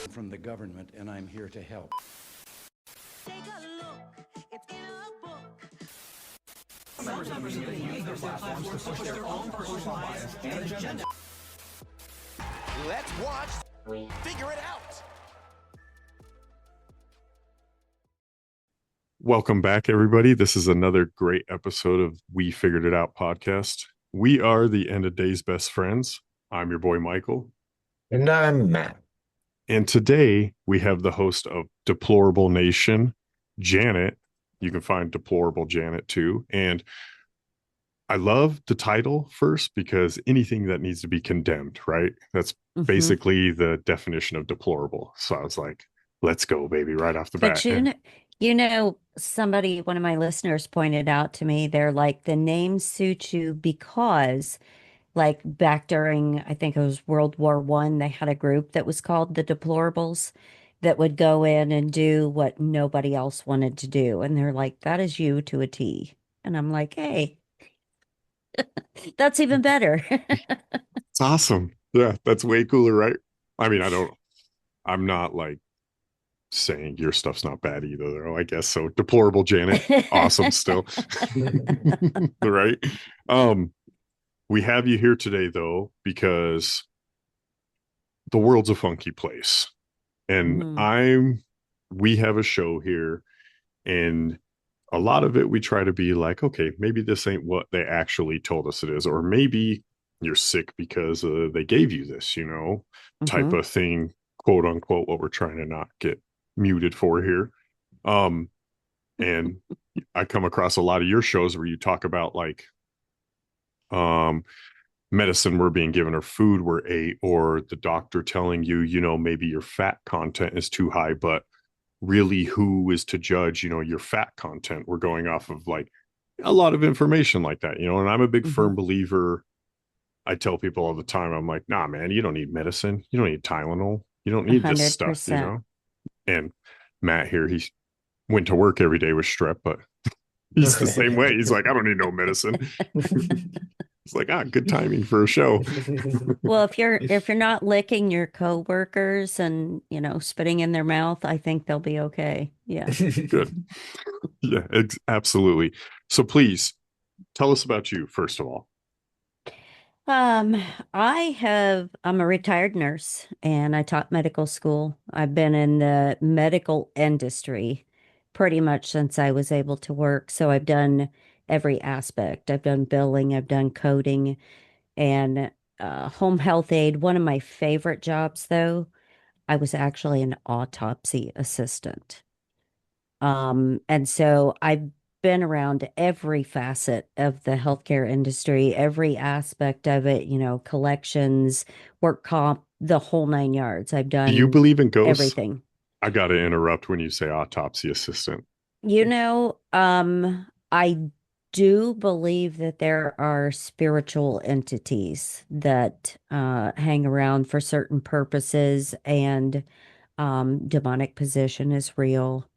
from the government, and I'm here to help. Take a look, it's in a book. Some members of the community use their platforms to push their own personal bias and agenda. Let's watch. Figure it out. Welcome back, everybody. This is another great episode of We Figured It Out podcast. We are the end of days best friends. I'm your boy, Michael. And I'm Matt. And today we have the host of Deplorable Nation, Janet. You can find Deplorable Janet too. And I love the title first because anything that needs to be condemned, right? That's basically the definition of deplorable. So I was like, let's go, baby, right off the bat. Somebody, one of my listeners pointed out to me, they're like, the name suits you because, like, back during, I think it was World War I, they had a group that was called the Deplorables that would go in and do what nobody else wanted to do. And they're like, that is you to a T. And I'm like, hey, that's even better. It's awesome. Yeah, that's way cooler, right? I mean, I'm not like saying your stuff's not bad either, though, I guess. So Deplorable Janet, awesome still. Right? We have you here today, though, because the world's a funky place. And we have a show here, and a lot of it we try to be like, okay, maybe this ain't what they actually told us it is, or maybe you're sick because they gave you this, type of thing, quote unquote, what we're trying to not get muted for here. And I come across a lot of your shows where you talk about like medicine we're being given or food we're ate, or the doctor telling you, maybe your fat content is too high, but really who is to judge, your fat content? We're going off of like a lot of information like that, and I'm a big firm believer. I tell people all the time, I'm like, nah, man, you don't need medicine. You don't need Tylenol. You don't need this stuff, And Matt here, he went to work every day with strep, but he's the same way. He's like, I don't need no medicine. It's like, good timing for a show. Well, if you're not licking your coworkers and, spitting in their mouth, I think they'll be okay. Yeah. Good. Yeah, absolutely. So please tell us about you, first of all. I'm a retired nurse and I taught medical school. I've been in the medical industry pretty much since I was able to work. So I've done every aspect. I've done billing, I've done coding, and home health aide. One of my favorite jobs, though, I was actually an autopsy assistant. And so I've been around every facet of the healthcare industry, every aspect of it, collections, work comp, the whole 9 yards. I've done. Do you believe in ghosts? Everything. I got to interrupt when you say autopsy assistant. I do believe that there are spiritual entities that hang around for certain purposes, and demonic possession is real.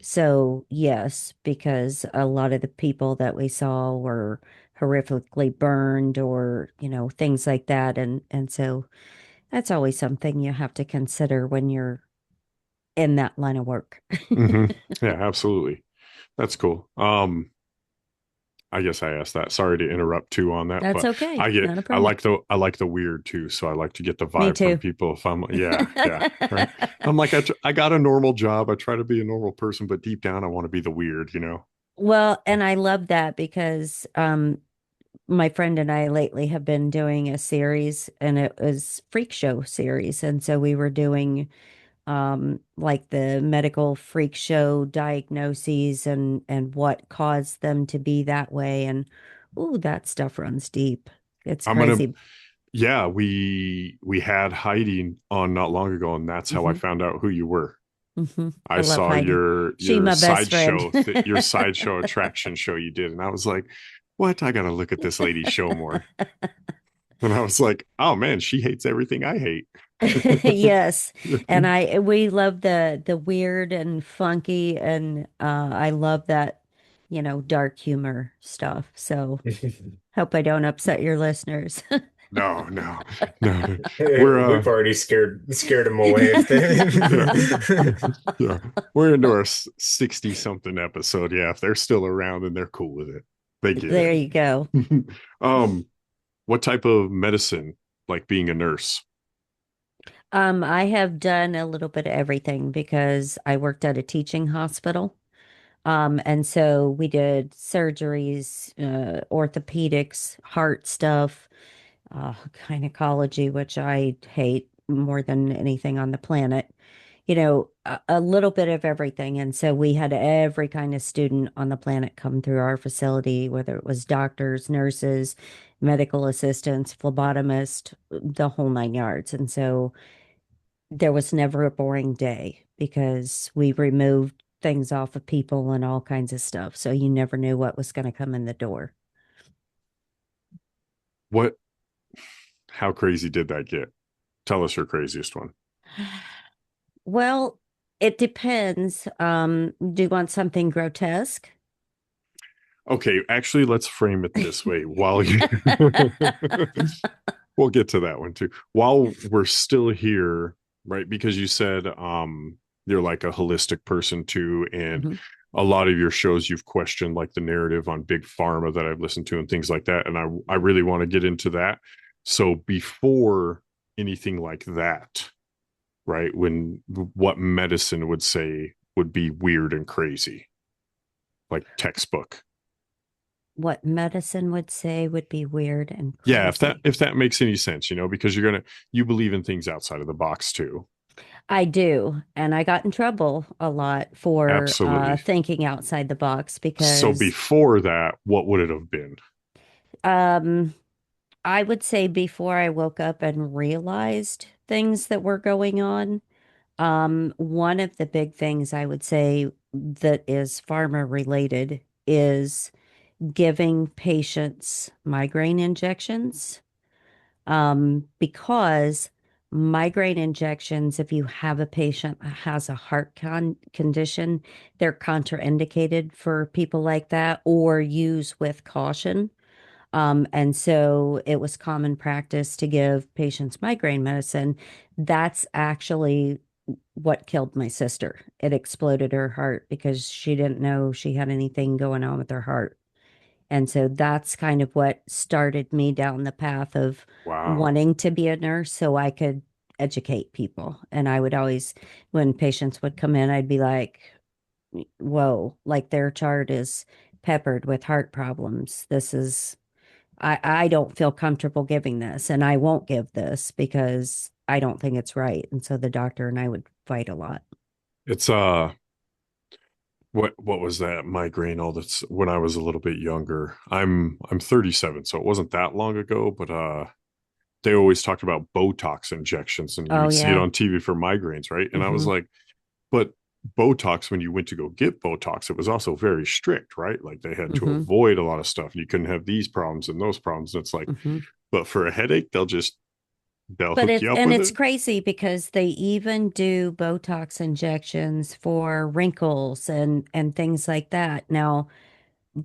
So, yes, because a lot of the people that we saw were horrifically burned or, things like that. And so that's always something you have to consider when you're in that line of work. Yeah, absolutely. That's cool. I guess I asked that. Sorry to interrupt too on that. That's but okay. Not a problem. I like the weird too. So I like to get the vibe from people. If I'm right. I'm like, I got a normal job. I try to be a normal person, but deep down I want to be the weird, Well, and I love that because my friend and I lately have been doing a series, and it was freak show series. And so we were doing like the medical freak show diagnoses and what caused them to be that way. And that stuff runs deep. It's crazy. We had Heidi on not long ago, and that's how I found out who you were. I saw Heidi. your sideshow your sideshow attraction show you did, and I was like, what? I gotta look at this lady's show more. And I was like, oh man, she hates everything I hate. Yes. And we love the weird and funky, and I love that, dark humor stuff. So hope I don't upset your listeners. No, no, no, no. We're We've already scared him away. yeah, yeah. We're into our 60 something episode. Yeah, if they're still around and they're cool with it, they get There you go. it. What type of medicine, like being a nurse? I have done a little bit of everything because I worked at a teaching hospital. And so we did surgeries, orthopedics, heart stuff, gynecology, which I hate more than anything on the planet. A little bit of everything. And so we had every kind of student on the planet come through our facility, whether it was doctors, nurses, medical assistants, phlebotomists, the whole nine yards. And so there was never a boring day because we removed things off of people and all kinds of stuff. So you never knew what was going to come in the door. What, how crazy did that get? Tell us your craziest one. Well, it depends. Do you want something grotesque? Okay, actually, let's frame it this way. While you, we'll get to that one too. While we're still here, right? Because you said you're like a holistic person too, and Mhm. a lot of your shows you've questioned like the narrative on big pharma that I've listened to and things like that. And I really want to get into that. So before anything like that, right? When what medicine would say would be weird and crazy, like textbook. What medicine would say would be weird and Yeah, crazy. if that makes any sense, because you believe in things outside of the box too. I do. And I got in trouble a lot for Absolutely. thinking outside the box So because before that, what would it have been? um, I would say before I woke up and realized things that were going on. One of the big things I would say that is pharma related is giving patients migraine injections. Because migraine injections, if you have a patient that has a heart condition, they're contraindicated for people like that or use with caution. And so it was common practice to give patients migraine medicine. That's actually what killed my sister. It exploded her heart because she didn't know she had anything going on with her heart. And so that's kind of what started me down the path of Wow. wanting to be a nurse so I could educate people. And I would always, when patients would come in, I'd be like, whoa, like their chart is peppered with heart problems. I don't feel comfortable giving this and I won't give this because I don't think it's right. And so the doctor and I would fight a lot. It's what was that migraine all that's when I was a little bit younger. I'm 37, so it wasn't that long ago, but they always talked about Botox injections and you Oh would see it yeah. on TV for migraines, right? And I was Hmm. like, but Botox, when you went to go get Botox, it was also very strict, right? Like they had to Hmm. avoid a lot of stuff. You couldn't have these problems and those problems. And it's like, Hmm. but for a headache, they'll But hook it's you up and with it's it. crazy because they even do Botox injections for wrinkles and things like that. Now,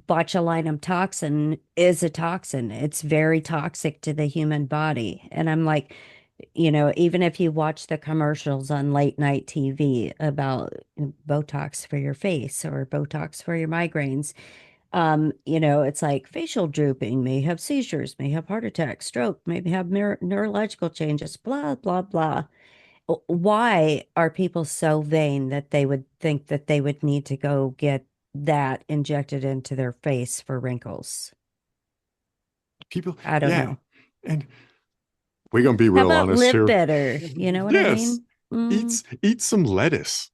botulinum toxin is a toxin. It's very toxic to the human body. And I'm like, even if you watch the commercials on late night TV about Botox for your face or Botox for your migraines, it's like facial drooping, may have seizures, may have heart attacks, stroke, maybe have neurological changes, blah, blah, blah. Why are people so vain that they would think that they would need to go get that injected into their face for wrinkles? People, I don't yeah. know. And we're gonna be How real about honest live here. better? You know what I Yes. mean? Mm. Eat some lettuce.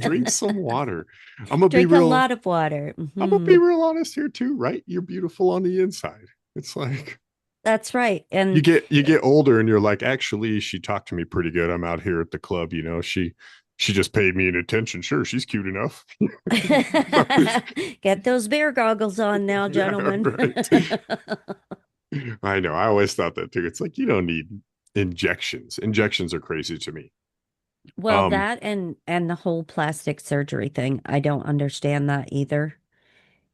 Drink some water. I'm gonna be Drink a real lot of water. I'm gonna be Hmm. real honest here too, right? You're beautiful on the inside. It's like That's right. And you get older and you're like, actually, she talked to me pretty good. I'm out here at the club, she just paid me an attention. Sure, she's cute enough. get those bear goggles on now, Yeah, gentlemen. right. I know. I always thought that too. It's like you don't need injections. Injections are crazy to me. Well, Um, that and the whole plastic surgery thing, I don't understand that either.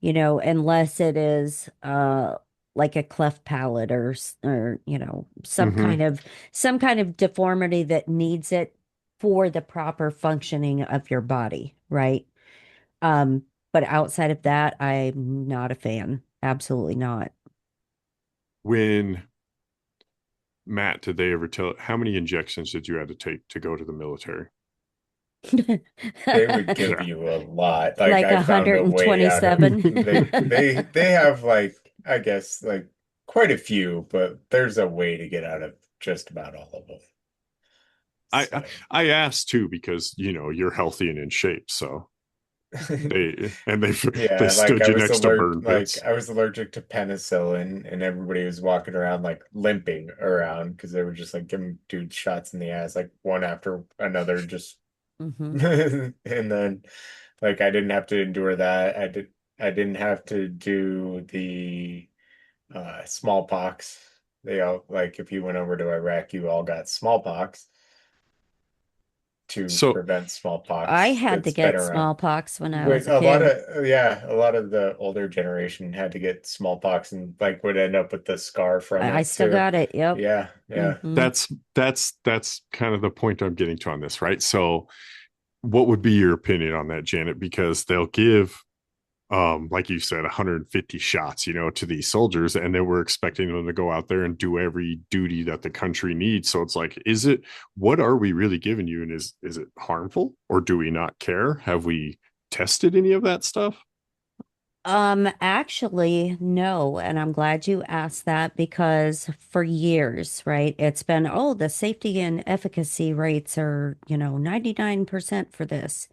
Unless it is like a cleft palate or Hmm. some kind of deformity that needs it for the proper functioning of your body, right? Um, but outside of that, I'm not a fan. Absolutely not. When Matt, did they ever tell how many injections did you have to take to go to the military? They would give Yeah. you a lot. Like Like I found a way out of 127. they have like I guess like quite a few, but there's a way to get out of just about all of them. I I So I asked too because you're healthy and in shape, so they yeah, like stood you next to burn pits. I was allergic to penicillin and everybody was walking around like limping around because they were just like giving dudes shots in the ass like one after another just Hmm. and then like I didn't have to endure that. I didn't have to do the smallpox. They all like if you went over to Iraq, you all got smallpox to So prevent I smallpox had to that's been get around. smallpox when I was With a a lot kid. of yeah, a lot of the older generation had to get smallpox and like would end up with the scar from I it still too. got it. Yep. Yeah, yeah. Hmm. that's kind of the point I'm getting to on this, right? So what would be your opinion on that, Janet? Because they'll give like you said 150 shots to these soldiers, and then we're expecting them to go out there and do every duty that the country needs. So it's like, what are we really giving you, and is it harmful, or do we not care? Have we tested any of that stuff? Actually, no, and I'm glad you asked that because for years, right, it's been, oh, the safety and efficacy rates are, 99% for this.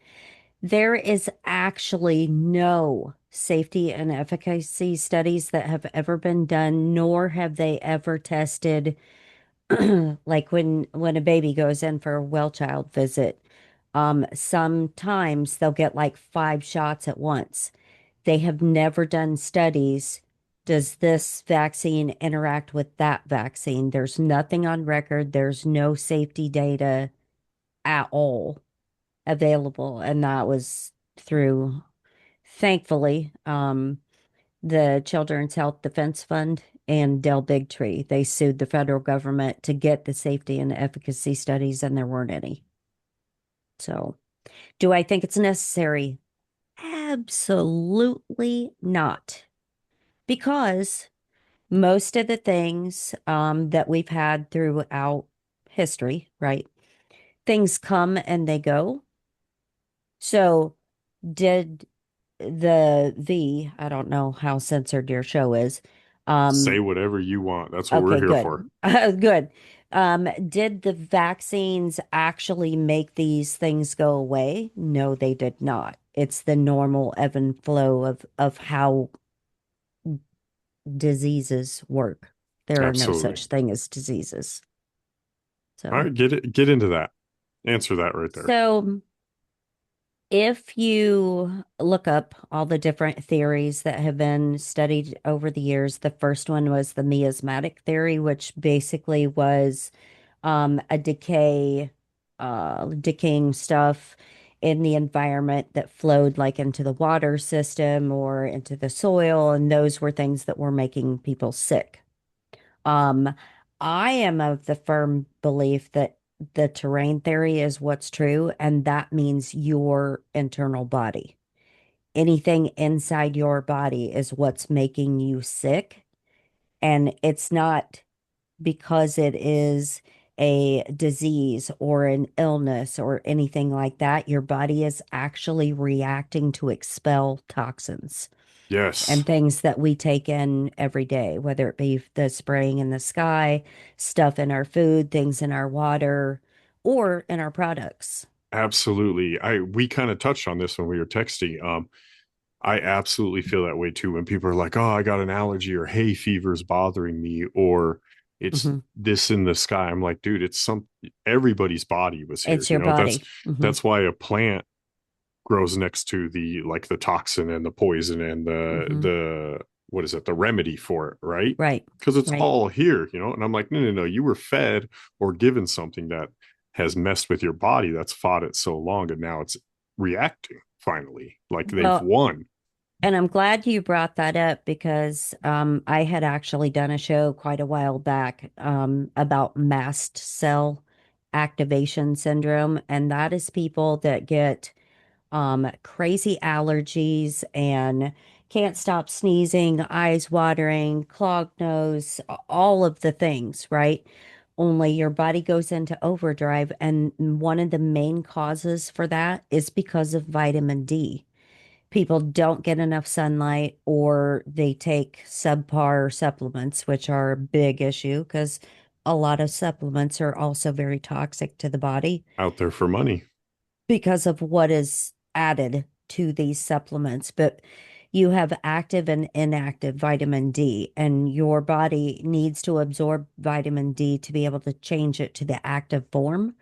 There is actually no safety and efficacy studies that have ever been done, nor have they ever tested like when a baby goes in for a well child visit. Sometimes they'll get like 5 shots at once. They have never done studies. Does this vaccine interact with that vaccine? There's nothing on record. There's no safety data at all available. And that was through, thankfully, the Children's Health Defense Fund and Dell Bigtree. They sued the federal government to get the safety and efficacy studies, and there weren't any. So, do I think it's necessary? Absolutely not. Because most of the things that we've had throughout history, right? Things come and they go. So, did I don't know how censored your show is. Say Um, whatever you want. That's what we're okay, here for. good. Good. Did the vaccines actually make these things go away? No, they did not. It's the normal ebb and flow of how diseases work. There are no Absolutely. such thing as diseases. All So, right, get into that. Answer that right there. so if you look up all the different theories that have been studied over the years, the first one was the miasmatic theory, which basically was a decaying stuff in the environment that flowed like into the water system or into the soil, and those were things that were making people sick. Um, I am of the firm belief that the terrain theory is what's true, and that means your internal body. Anything inside your body is what's making you sick, and it's not because it is a disease or an illness or anything like that. Your body is actually reacting to expel toxins Yes, and things that we take in every day, whether it be the spraying in the sky, stuff in our food, things in our water, or in our products. absolutely. We kind of touched on this when we were texting. I absolutely feel that way too. When people are like, "Oh, I got an allergy," or "Hay fever's bothering me," or "It's Hmm. this in the sky." I'm like, dude, everybody's body was here. It's your That's body. Hmm. that's why a plant grows next to the toxin and the poison and Hmm. the what is it, the remedy for it, right? Right. Because it's Right. all here. And I'm like, no, no, no, you were fed or given something that has messed with your body, that's fought it so long, and now it's reacting finally like they've Well, won. And I'm glad you brought that up because I had actually done a show quite a while back about mast cell activation syndrome. And that is people that get crazy allergies and can't stop sneezing, eyes watering, clogged nose, all of the things, right? Only your body goes into overdrive. And one of the main causes for that is because of vitamin D. People don't get enough sunlight or they take subpar supplements, which are a big issue because a lot of supplements are also very toxic to the body Out there for money. because of what is added to these supplements. But you have active and inactive vitamin D, and your body needs to absorb vitamin D to be able to change it to the active form.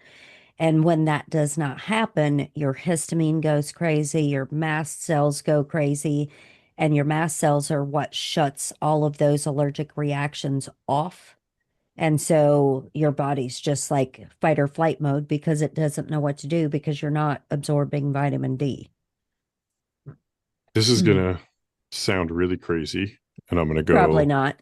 And when that does not happen, your histamine goes crazy, your mast cells go crazy, and your mast cells are what shuts all of those allergic reactions off. And so your body's just like fight or flight mode because it doesn't know what to do because you're not absorbing vitamin D. This is Mm. gonna sound really crazy, and I'm gonna Probably go. not.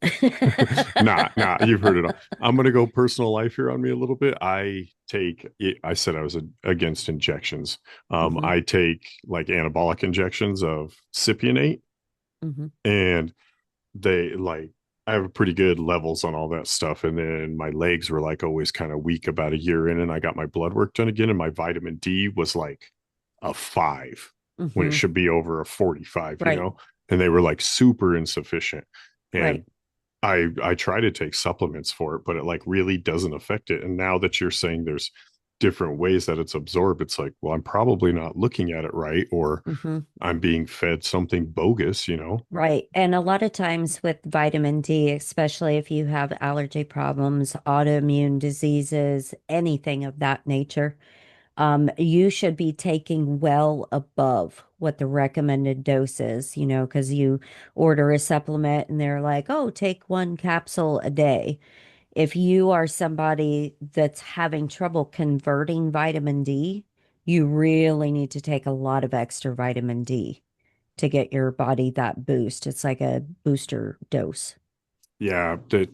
Nah, you've heard it all. I'm gonna go personal life here on me a little bit. I said I was against injections. Hmm. I take like anabolic injections of cypionate, Hmm. and they like I have pretty good levels on all that stuff. And then my legs were like always kind of weak about a year in, and I got my blood work done again, and my vitamin D was like a 5 when it Hmm. should be over a 45, you Right, know? And they were like super insufficient. right. And I try to take supplements for it, but it like really doesn't affect it. And now that you're saying there's different ways that it's absorbed, it's like, well, I'm probably not looking at it right, or Hmm. I'm being fed something bogus, you know? Right. And a lot of times with vitamin D, especially if you have allergy problems, autoimmune diseases, anything of that nature, you should be taking well above what the recommended dose is, because you order a supplement and they're like, oh, take one capsule a day. If you are somebody that's having trouble converting vitamin D, you really need to take a lot of extra vitamin D to get your body that boost. It's like a booster dose. Yeah, that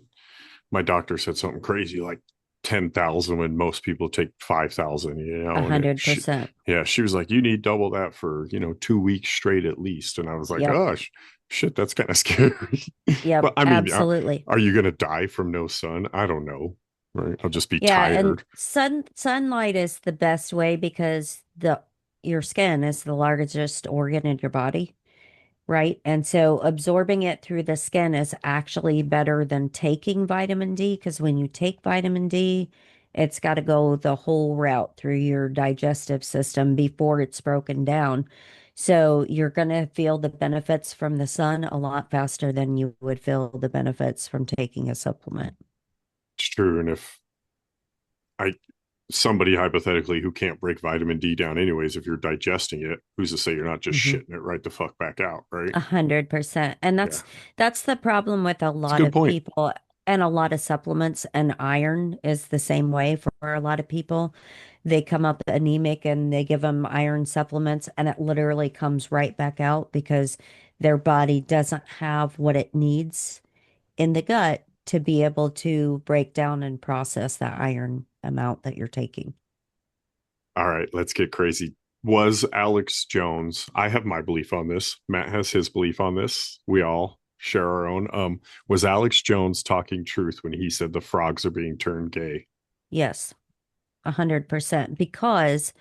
my doctor said something crazy like 10,000 when most people take 5,000, you A know, and hundred percent. yeah, she was like, you need double that for, 2 weeks straight at least. And I was like, Yep. oh, shit, that's kind of scary. Yep. But I mean, Absolutely. are you going to die from no sun? I don't know. Right. I'll just be Yeah, and tired. sunlight is the best way because the your skin is the largest organ in your body, right? And so absorbing it through the skin is actually better than taking vitamin D because when you take vitamin D, it's got to go the whole route through your digestive system before it's broken down. So you're going to feel the benefits from the sun a lot faster than you would feel the benefits from taking a supplement. It's true. And if I, somebody hypothetically who can't break vitamin D down anyways, if you're digesting it, who's to say you're not just Mhm. shitting it right the fuck back out, right? 100%. And Yeah. that's the problem with a It's a lot good of point. people and a lot of supplements, and iron is the same way for a lot of people. They come up anemic and they give them iron supplements and it literally comes right back out because their body doesn't have what it needs in the gut to be able to break down and process that iron amount that you're taking. All right, let's get crazy. Was Alex Jones, I have my belief on this. Matt has his belief on this. We all share our own. Was Alex Jones talking truth when he said the frogs are being turned gay? Yes, 100%. Because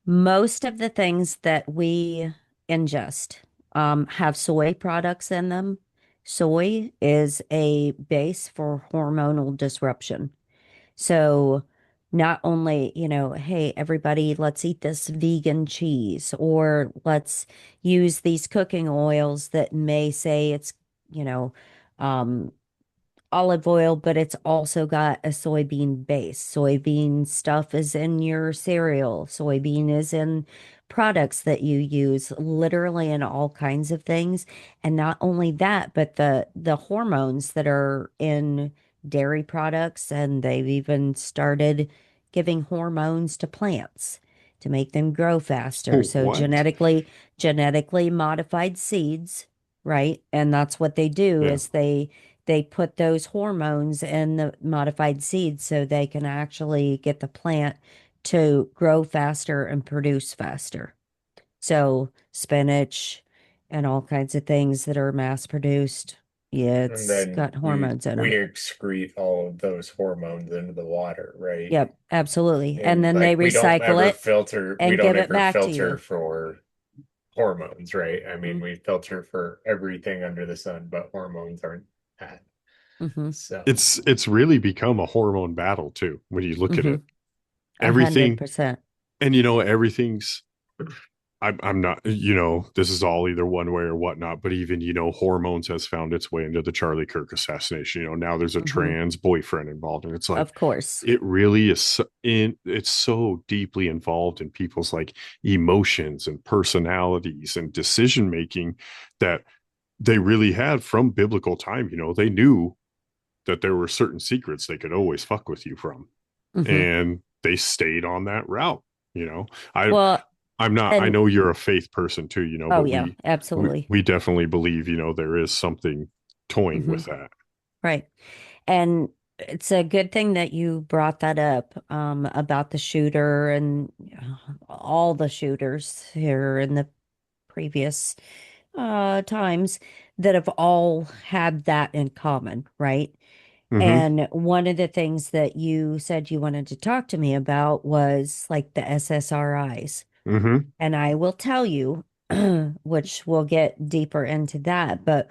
most of the things that we ingest have soy products in them. Soy is a base for hormonal disruption. So, not only, hey, everybody, let's eat this vegan cheese, or let's use these cooking oils that may say it's, you know, um, olive oil, but it's also got a soybean base. Soybean stuff is in your cereal. Soybean is in products that you use, literally in all kinds of things. And not only that, but the hormones that are in dairy products, and they've even started giving hormones to plants. to make them grow faster. So What? genetically modified seeds, right? And that's what they do Yeah. is they put those hormones in the modified seeds so they can actually get the plant to grow faster and produce faster. So spinach and all kinds of things that are mass produced. Yeah, And it's then got we hormones in we them. excrete all of those hormones into the water, right? Yep, absolutely. And And then they like recycle it we and don't give it ever back to filter you. for hormones, right? I mean, Mm-hmm. we filter for everything under the sun, but hormones aren't that. Mm-hmm. So, It's really become a hormone battle too when you look at Mm-hmm. it. A hundred Everything, percent. and everything's, I'm not, this is all either one way or whatnot, but even, hormones has found its way into the Charlie Kirk assassination. Now there's a Mm-hmm. trans boyfriend involved, and it's like, Of course. it really is it's so deeply involved in people's like emotions and personalities and decision making that they really had from biblical time. They knew that there were certain secrets they could always fuck with you from, Mm-hmm. and they stayed on that route. you know i Well, I'm not, I and know you're a faith person too, oh but yeah, we absolutely. we definitely believe, there is something toying Mm-hmm. with that. Right. And it's a good thing that you brought that up about the shooter and all the shooters here in the previous times that have all had that in common, right? Mm-hmm. And one of the things that you said you wanted to talk to me about was like the SSRIs. Mm-hmm. And I will tell you, which we'll get deeper into that, but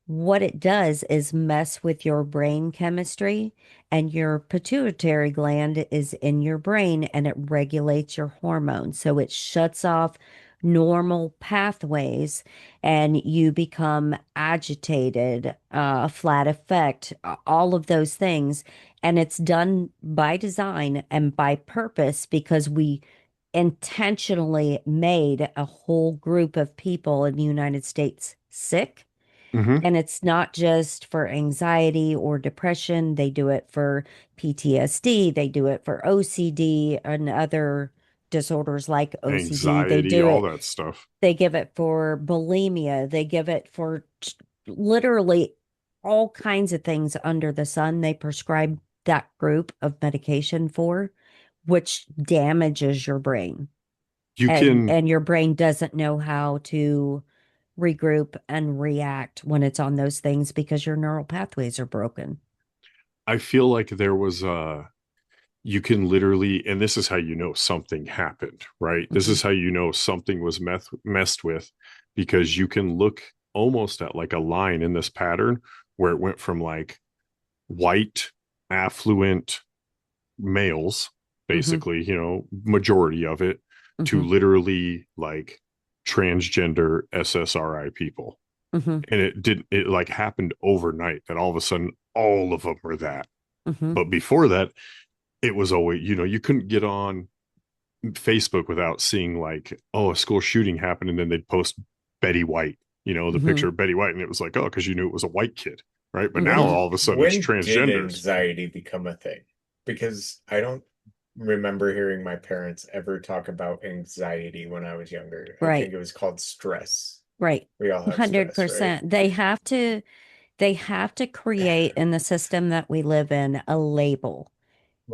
what it does is mess with your brain chemistry, and your pituitary gland is in your brain and it regulates your hormones. So it shuts off normal pathways and you become agitated, flat affect, all of those things. And it's done by design and by purpose because we intentionally made a whole group of people in the United States sick, Mm-hmm. and it's not just for anxiety or depression. They do it for PTSD. They do it for OCD and other disorders like OCD. Anxiety, all that stuff. They give it for bulimia. They give it for literally all kinds of things under the sun. They prescribe that group of medication for, which damages your brain. You And can and your brain doesn't know how to regroup and react when it's on those things because your neural pathways are broken. I feel like there was you can literally, and this is how something happened, right? This Hmm. is how something was messed with, because you can look almost at like a line in this pattern where it went from like white, affluent males, Hmm. basically, majority of it, to Hmm. literally like transgender SSRI people. Hmm. And it like happened overnight that all of a sudden all of them were that. Hmm. But before that, it was always, you couldn't get on Facebook without seeing like, oh, a school shooting happened, and then they'd post Betty White, the Hmm. picture of Betty White, and it was like, oh, because you knew it was a white kid, right? But now Hmm. all of a sudden it's when did transgenders. anxiety become a thing? Because I don't remember hearing my parents ever talk about anxiety when I was younger. I Right, think it was called stress. right. We all have stress, right? 100%. They have to create in the system that we live in a label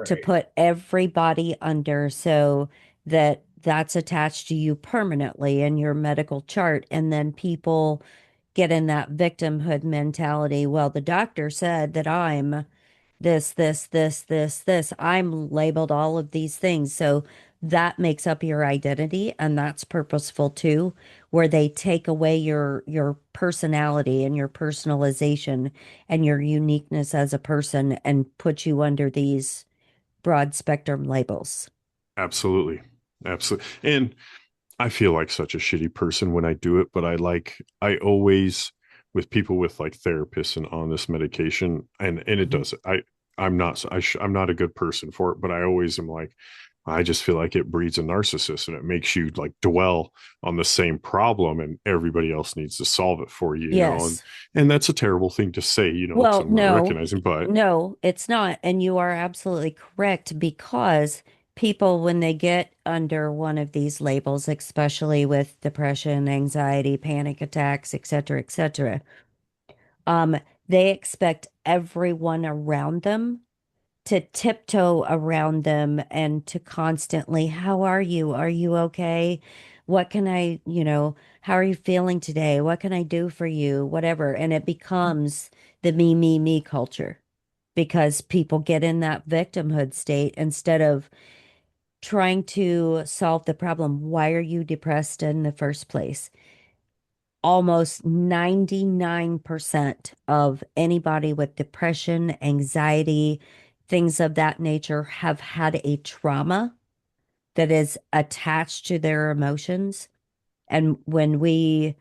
to Right. put everybody under so that that's attached to you permanently in your medical chart. And then people get in that victimhood mentality. Well, the doctor said that I'm this. I'm labeled all of these things. So that makes up your identity, and that's purposeful too, where they take away your personality and your personalization and your uniqueness as a person and put you under these broad spectrum labels. Absolutely. Absolutely. And I feel like such a shitty person when I do it, but I always, with people with like therapists and on this medication, and it Mhm. does it. I'm not a good person for it, but I always am like, I just feel like it breeds a narcissist, and it makes you like dwell on the same problem, and everybody else needs to solve it for you, Yes. and that's a terrible thing to say, because Well, I'm not no, recognizing, but no, it's not. And you are absolutely correct because people, when they get under one of these labels, especially with depression, anxiety, panic attacks, et cetera, um, they expect everyone around them to tiptoe around them and to constantly, how are you? Are you okay? What can I, how are you feeling today? What can I do for you? Whatever. And it becomes the me culture because people get in that victimhood state instead of trying to solve the problem. Why are you depressed in the first place? Almost 99% of anybody with depression, anxiety, things of that nature have had a trauma that is attached to their emotions. And when we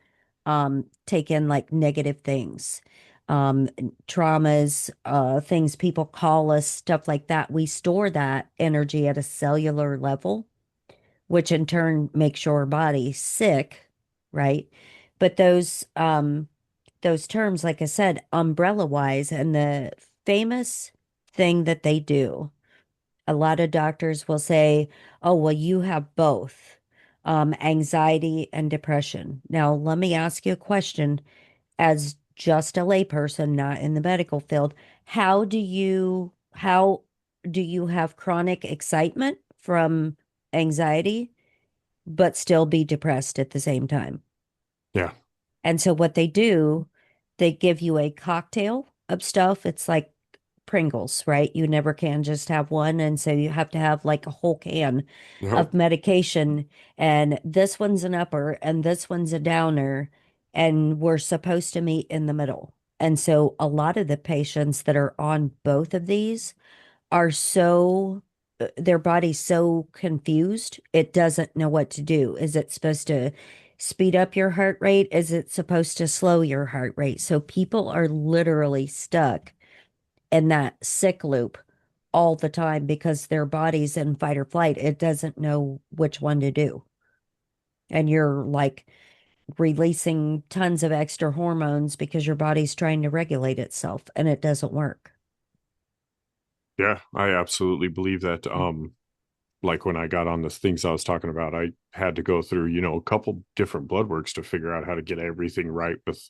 take in like negative things, um, traumas, things people call us, stuff like that, we store that energy at a cellular level, which in turn makes your body sick, right? But those terms, like I said, umbrella wise, and the famous thing that they do, a lot of doctors will say, oh, well, you have both anxiety and depression. Now, let me ask you a question as just a layperson, not in the medical field. How do you have chronic excitement from anxiety, but still be depressed at the same time? Yeah. And so what they do, they give you a cocktail of stuff. It's like Pringles, right? You never can just have one. And so you have to have like a whole can Yep. of medication. And this one's an upper and this one's a downer. And we're supposed to meet in the middle. And so a lot of the patients that are on both of these are their body's so confused, it doesn't know what to do. Is it supposed to speed up your heart rate? Is it supposed to slow your heart rate? So people are literally stuck in that sick loop all the time because their body's in fight or flight. It doesn't know which one to do. And you're like releasing tons of extra hormones because your body's trying to regulate itself and it doesn't work. Yeah, I absolutely believe that. Like when I got on the things I was talking about, I had to go through, a couple different blood works to figure out how to get everything right with,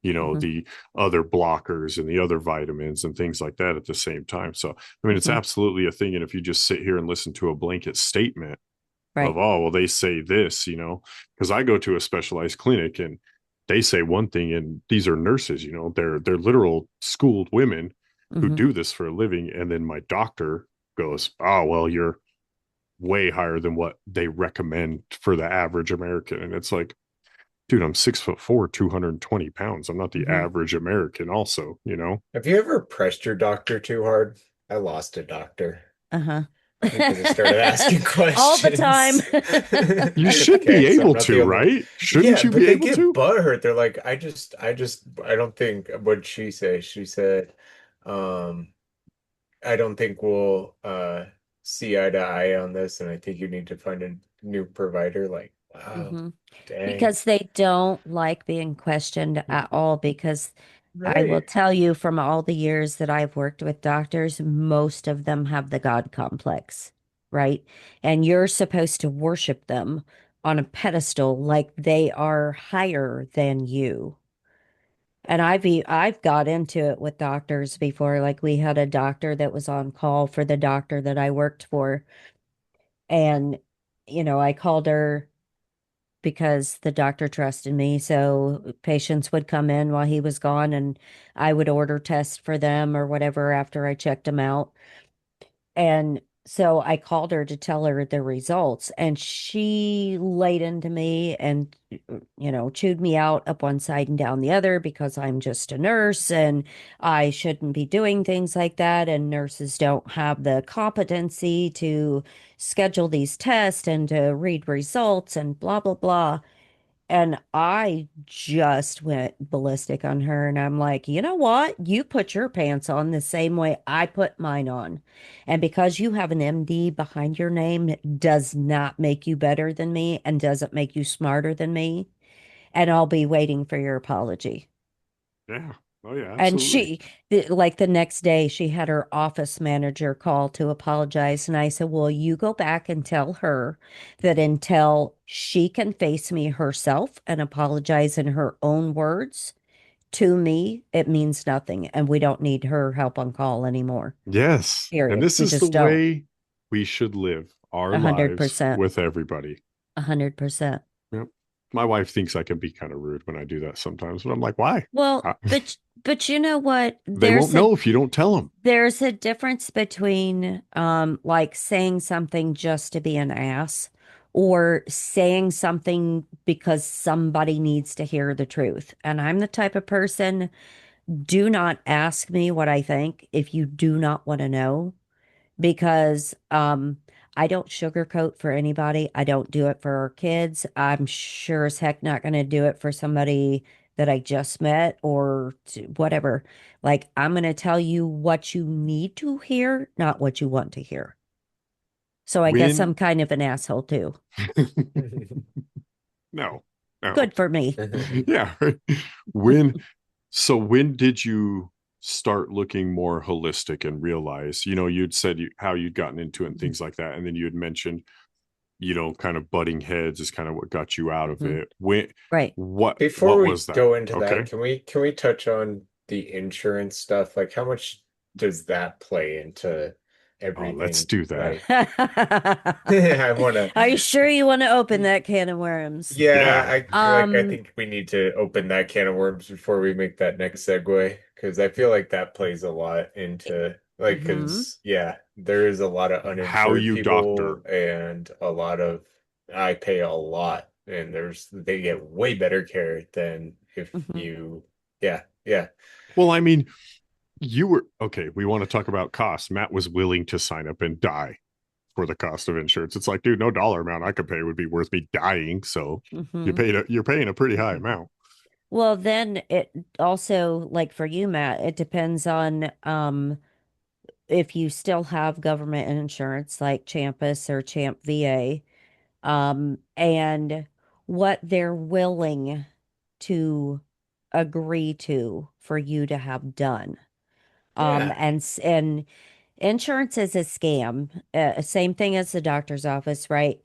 Mhm, the other blockers and the other vitamins and things like that at the same time. So, I mean, it's mhm. absolutely a thing. And if you just sit here and listen to a blanket statement of, Right. oh, well, they say this, because I go to a specialized clinic and they say one thing, and these are nurses, they're literal schooled women who Hmm. do this for a living. And then my doctor goes, oh, well, you're way higher than what they recommend for the average American. And it's like, dude, I'm 6'4", 220 pounds. I'm not the Hmm. average American, also. Have you ever pressed your doctor too hard? I lost a doctor Uh-huh. because I started asking All the time. questions. You should Okay, be so I'm able not the to, only one. right? Shouldn't Yeah, you but be they able get to? butthurt. They're like, I don't think, what'd she say? She said, um, I don't think we'll see eye to eye on this, and I think you need to find a new provider. Like, wow, Hmm. dang. Because they don't like being questioned at all. Because I will Right. tell you from all the years that I've worked with doctors, most of them have the God complex, right? And you're supposed to worship them on a pedestal like they are higher than you. And I've got into it with doctors before. Like we had a doctor that was on call for the doctor that I worked for. And, I called her because the doctor trusted me. So patients would come in while he was gone and I would order tests for them or whatever after I checked them out. And so I called her to tell her the results, and she laid into me and, chewed me out up one side and down the other because I'm just a nurse and I shouldn't be doing things like that. And nurses don't have the competency to schedule these tests and to read results and blah, blah, blah. And I just went ballistic on her. And I'm like, you know what? You put your pants on the same way I put mine on. And because you have an MD behind your name does not make you better than me and doesn't make you smarter than me. And I'll be waiting for your apology. Yeah. Oh yeah, And absolutely. like the next day, she had her office manager call to apologize. And I said, well, you go back and tell her that until she can face me herself and apologize in her own words to me, it means nothing. And we don't need her help on call anymore. Yes. And Period. this We is the just don't. way we should live our A hundred lives percent. with everybody. 100%. Yep. My wife thinks I can be kind of rude when I do that sometimes, but I'm like, why? Well, Uh, but you know what? they won't know if you don't tell them. There's a difference between like saying something just to be an ass or saying something because somebody needs to hear the truth. And I'm the type of person, do not ask me what I think if you do not want to know because I don't sugarcoat for anybody. I don't do it for our kids. I'm sure as heck not going to do it for somebody that I just met or whatever. Like, I'm going to tell you what you need to hear, not what you want to hear. So I guess When I'm kind of an asshole too. no, no. Good for me. Yeah. Right. When when did you start looking more holistic and realize, you'd said how you'd gotten into it and things like that. And then you had mentioned, kind of butting heads is kind of what got you out of Mhm. it. When Right. Before what we was that? go into that, Okay. can we touch on the insurance stuff? Like how much does that play into Oh, let's everything? do that. Like I wanna Are you sure you want to open that can of worms? yeah, Yeah. I Um, think we need to open that can of worms before we make that next segue because I feel like that plays a lot into like mhm. because yeah, there is a lot of How uninsured you doctor. people and a lot of I pay a lot and they get way better care than if Mhm. you yeah, yeah. Well, I mean, you were okay. We want to talk about cost. Matt was willing to sign up and die for the cost of insurance. It's like, dude, no dollar amount I could pay would be worth me dying. So Mhm. you're paying a pretty high amount. Well, then it also, like for you, Matt, it depends on if you still have government insurance like Champus or Champ VA, and what they're willing to agree to for you to have done. Yeah. And insurance is a scam. Same thing as the doctor's office, right?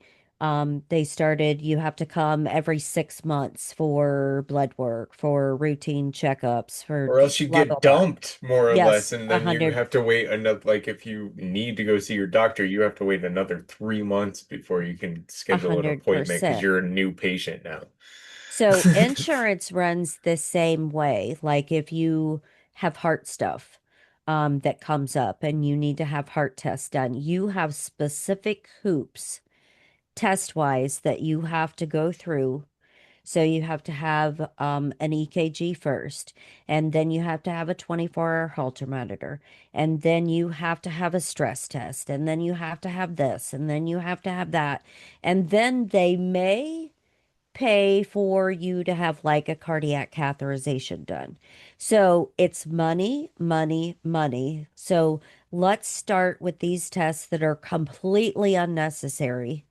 They started, you have to come every 6 months for blood work, for routine checkups, for Or else you blah, blah, get blah. dumped more or less, Yes, and a then you hundred, have to wait another, like if you need to go see your doctor, you have to wait another 3 months before you can a schedule an hundred appointment because percent. you're a new patient now. So insurance runs the same way. Like if you have heart stuff, that comes up and you need to have heart tests done, you have specific hoops test wise that you have to go through. So you have to have an EKG first, and then you have to have a 24-hour Holter monitor, and then you have to have a stress test, and then you have to have this, and then you have to have that. And then they may pay for you to have like a cardiac catheterization done. So it's money, money, money. So let's start with these tests that are completely unnecessary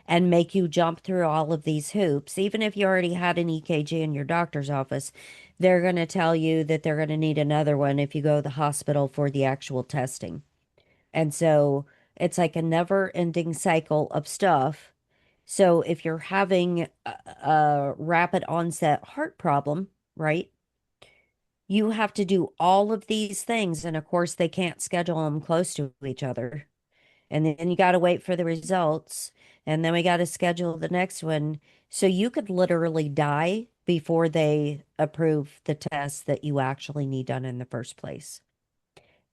and make you jump through all of these hoops. Even if you already had an EKG in your doctor's office, they're going to tell you that they're going to need another one if you go to the hospital for the actual testing. And so it's like a never ending cycle of stuff. So if you're having a rapid onset heart problem, right? You have to do all of these things. And of course, they can't schedule them close to each other. And then you got to wait for the results. And then we got to schedule the next one. So you could literally die before they approve the test that you actually need done in the first place.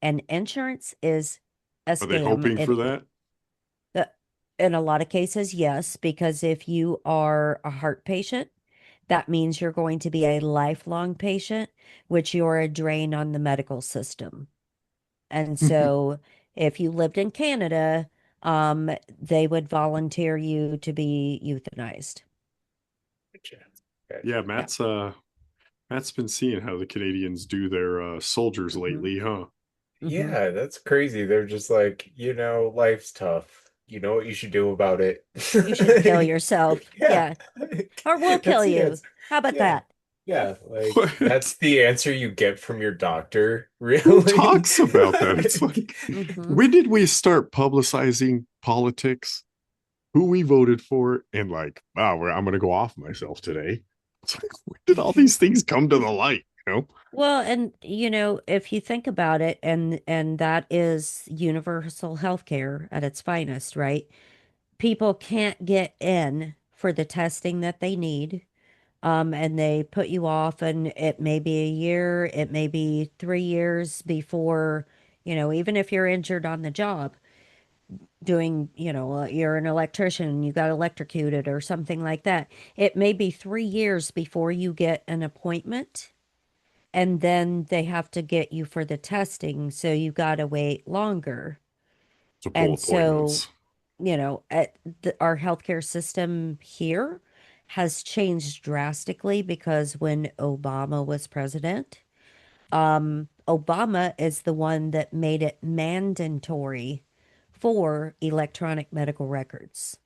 And insurance is a Are they scam. hoping for that? Uh, in a lot of cases, yes, because if you are a heart patient, that means you're going to be a lifelong patient, which you're a drain on the medical system. And so if you lived in Canada, they would volunteer you to be euthanized. Gotcha. Yeah, Gotcha. Yeah. Matt's been seeing how the Canadians do their soldiers Hmm. lately, huh? Hmm. Yeah, that's crazy. They're just like, life's tough. You know what you should do about it? You should kill yourself. Yeah. Yeah. Or we'll kill That's the you. answer. How about Yeah. that? Yeah, like that's the answer you get from your doctor, Who really? talks about that? It's like, Hmm. when did we start publicizing politics? Who we voted for? And like, wow, I'm going to go off myself today. It's like, when did all these things come to the light? You know? Well, and if you think about it, and that is universal healthcare at its finest, right? People can't get in for the testing that they need. And they put you off, and it may be a year, it may be 3 years before, even if you're injured on the job doing, you're an electrician, you got electrocuted or something like that. It may be 3 years before you get an appointment, and then they have to get you for the testing, so you got to wait longer. To pull And so, appointments. our healthcare system here has changed drastically because when Obama was president, Obama is the one that made it mandatory for electronic medical records.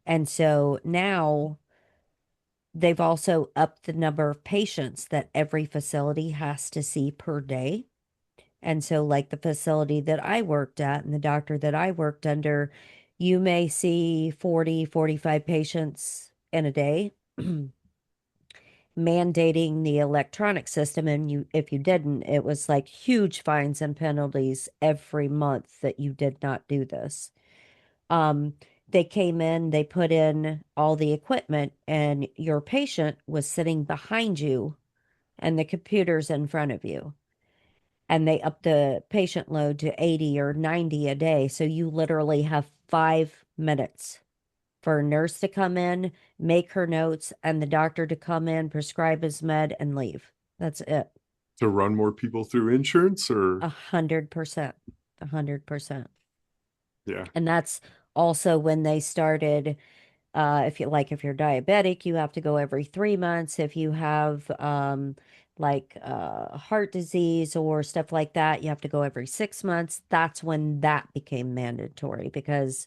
And so now they've also upped the number of patients that every facility has to see per day. And so, like the facility that I worked at and the doctor that I worked under, you may see 40, 45 patients in a day, mandating the electronic system. And if you didn't, it was like huge fines and penalties every month that you did not do this. Um, they came in, they put in all the equipment, and your patient was sitting behind you, and the computer's in front of you, and they up the patient load to 80 or 90 a day. So you literally have 5 minutes for a nurse to come in, make her notes, and the doctor to come in, prescribe his med, and leave. That's it. To run more people through insurance, or 100%. 100%. yeah. And that's also when they started. If you're diabetic, you have to go every 3 months. If you have heart disease or stuff like that, you have to go every 6 months. That's when that became mandatory because,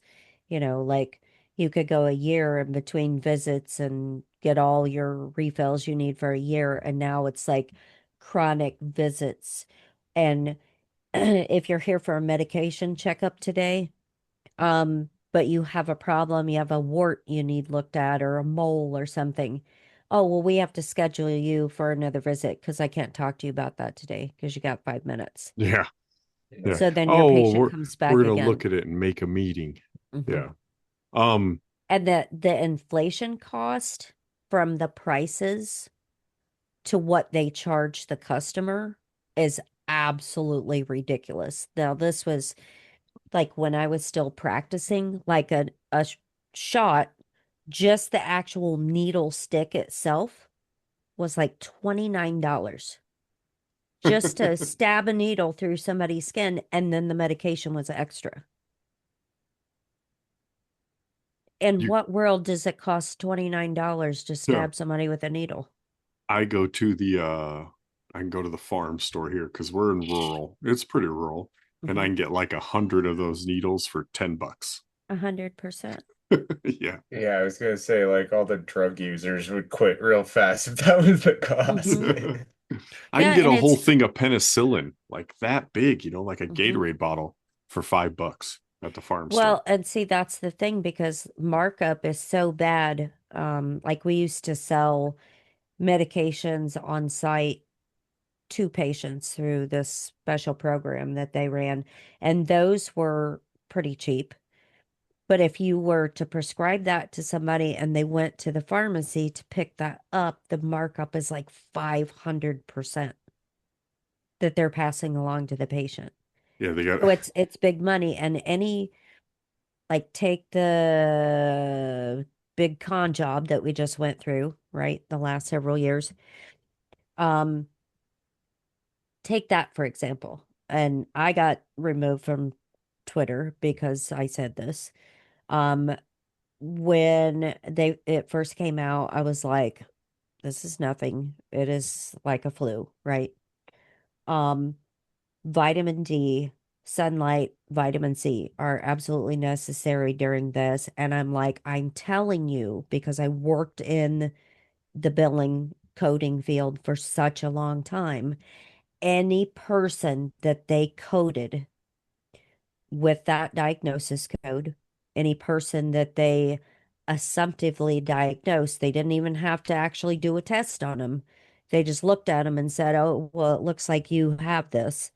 like you could go a year in between visits and get all your refills you need for a year. And now it's like chronic visits. And if you're here for a medication checkup today, but you have a problem, you have a wart you need looked at or a mole or something. Oh, well, we have to schedule you for another visit because I can't talk to you about that today because you got 5 minutes. Yeah. Yeah. So then your Oh, well, patient we're comes we're back gonna again. look at it and make a meeting. Hmm. Yeah. Um, And the inflation cost from the prices to what they charge the customer is absolutely ridiculous. Now, this was like when I was still practicing, like a shot, just the actual needle stick itself was like $29 just to stab a needle through somebody's skin, and then the medication was extra. In you what world does it cost $29 to yeah. stab somebody with a needle? I go to the I can go to the farm store here because we're in rural. It's pretty rural. And I Mhm. can get like 100 of those needles for $10. 100%. Yeah. Yeah, I was gonna say like all the drug users would quit real fast if that was the cost. Hmm. I can Yeah, get and a whole it's thing of penicillin, like that big, like a mhm. Gatorade bottle for $5 at the farm store. Well, and see, that's the thing because markup is so bad. Like we used to sell medications on site to patients through this special program that they ran, and those were pretty cheap. But if you were to prescribe that to somebody and they went to the pharmacy to pick that up, the markup is like 500% that they're passing along to the patient. Yeah, they got So it's big money, and any like take the big con job that we just went through, right? The last several years. Um, take that for example. And I got removed from Twitter because I said this. Um, when it first came out, I was like, this is nothing. It is like a flu, right? Um, vitamin D, sunlight, vitamin C are absolutely necessary during this. And I'm like, I'm telling you because I worked in the billing coding field for such a long time. Any person that they coded with that diagnosis code, any person that they assumptively diagnosed, they didn't even have to actually do a test on them. They just looked at them and said, "Oh, well, it looks like you have this."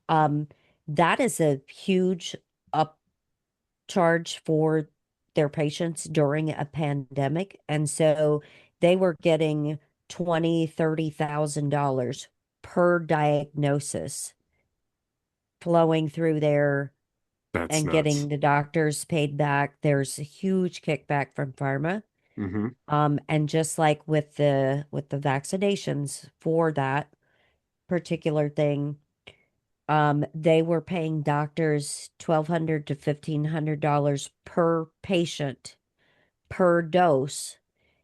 Um, that is a huge upcharge for their patients during a pandemic. And so they were getting $20,000, $30,000 per diagnosis flowing through there That's and nuts. getting the doctors paid back. There's a huge kickback from pharma. Mm-hmm. And just like with the vaccinations for that particular thing, they were paying doctors $1,200 to $1,500 per patient per dose.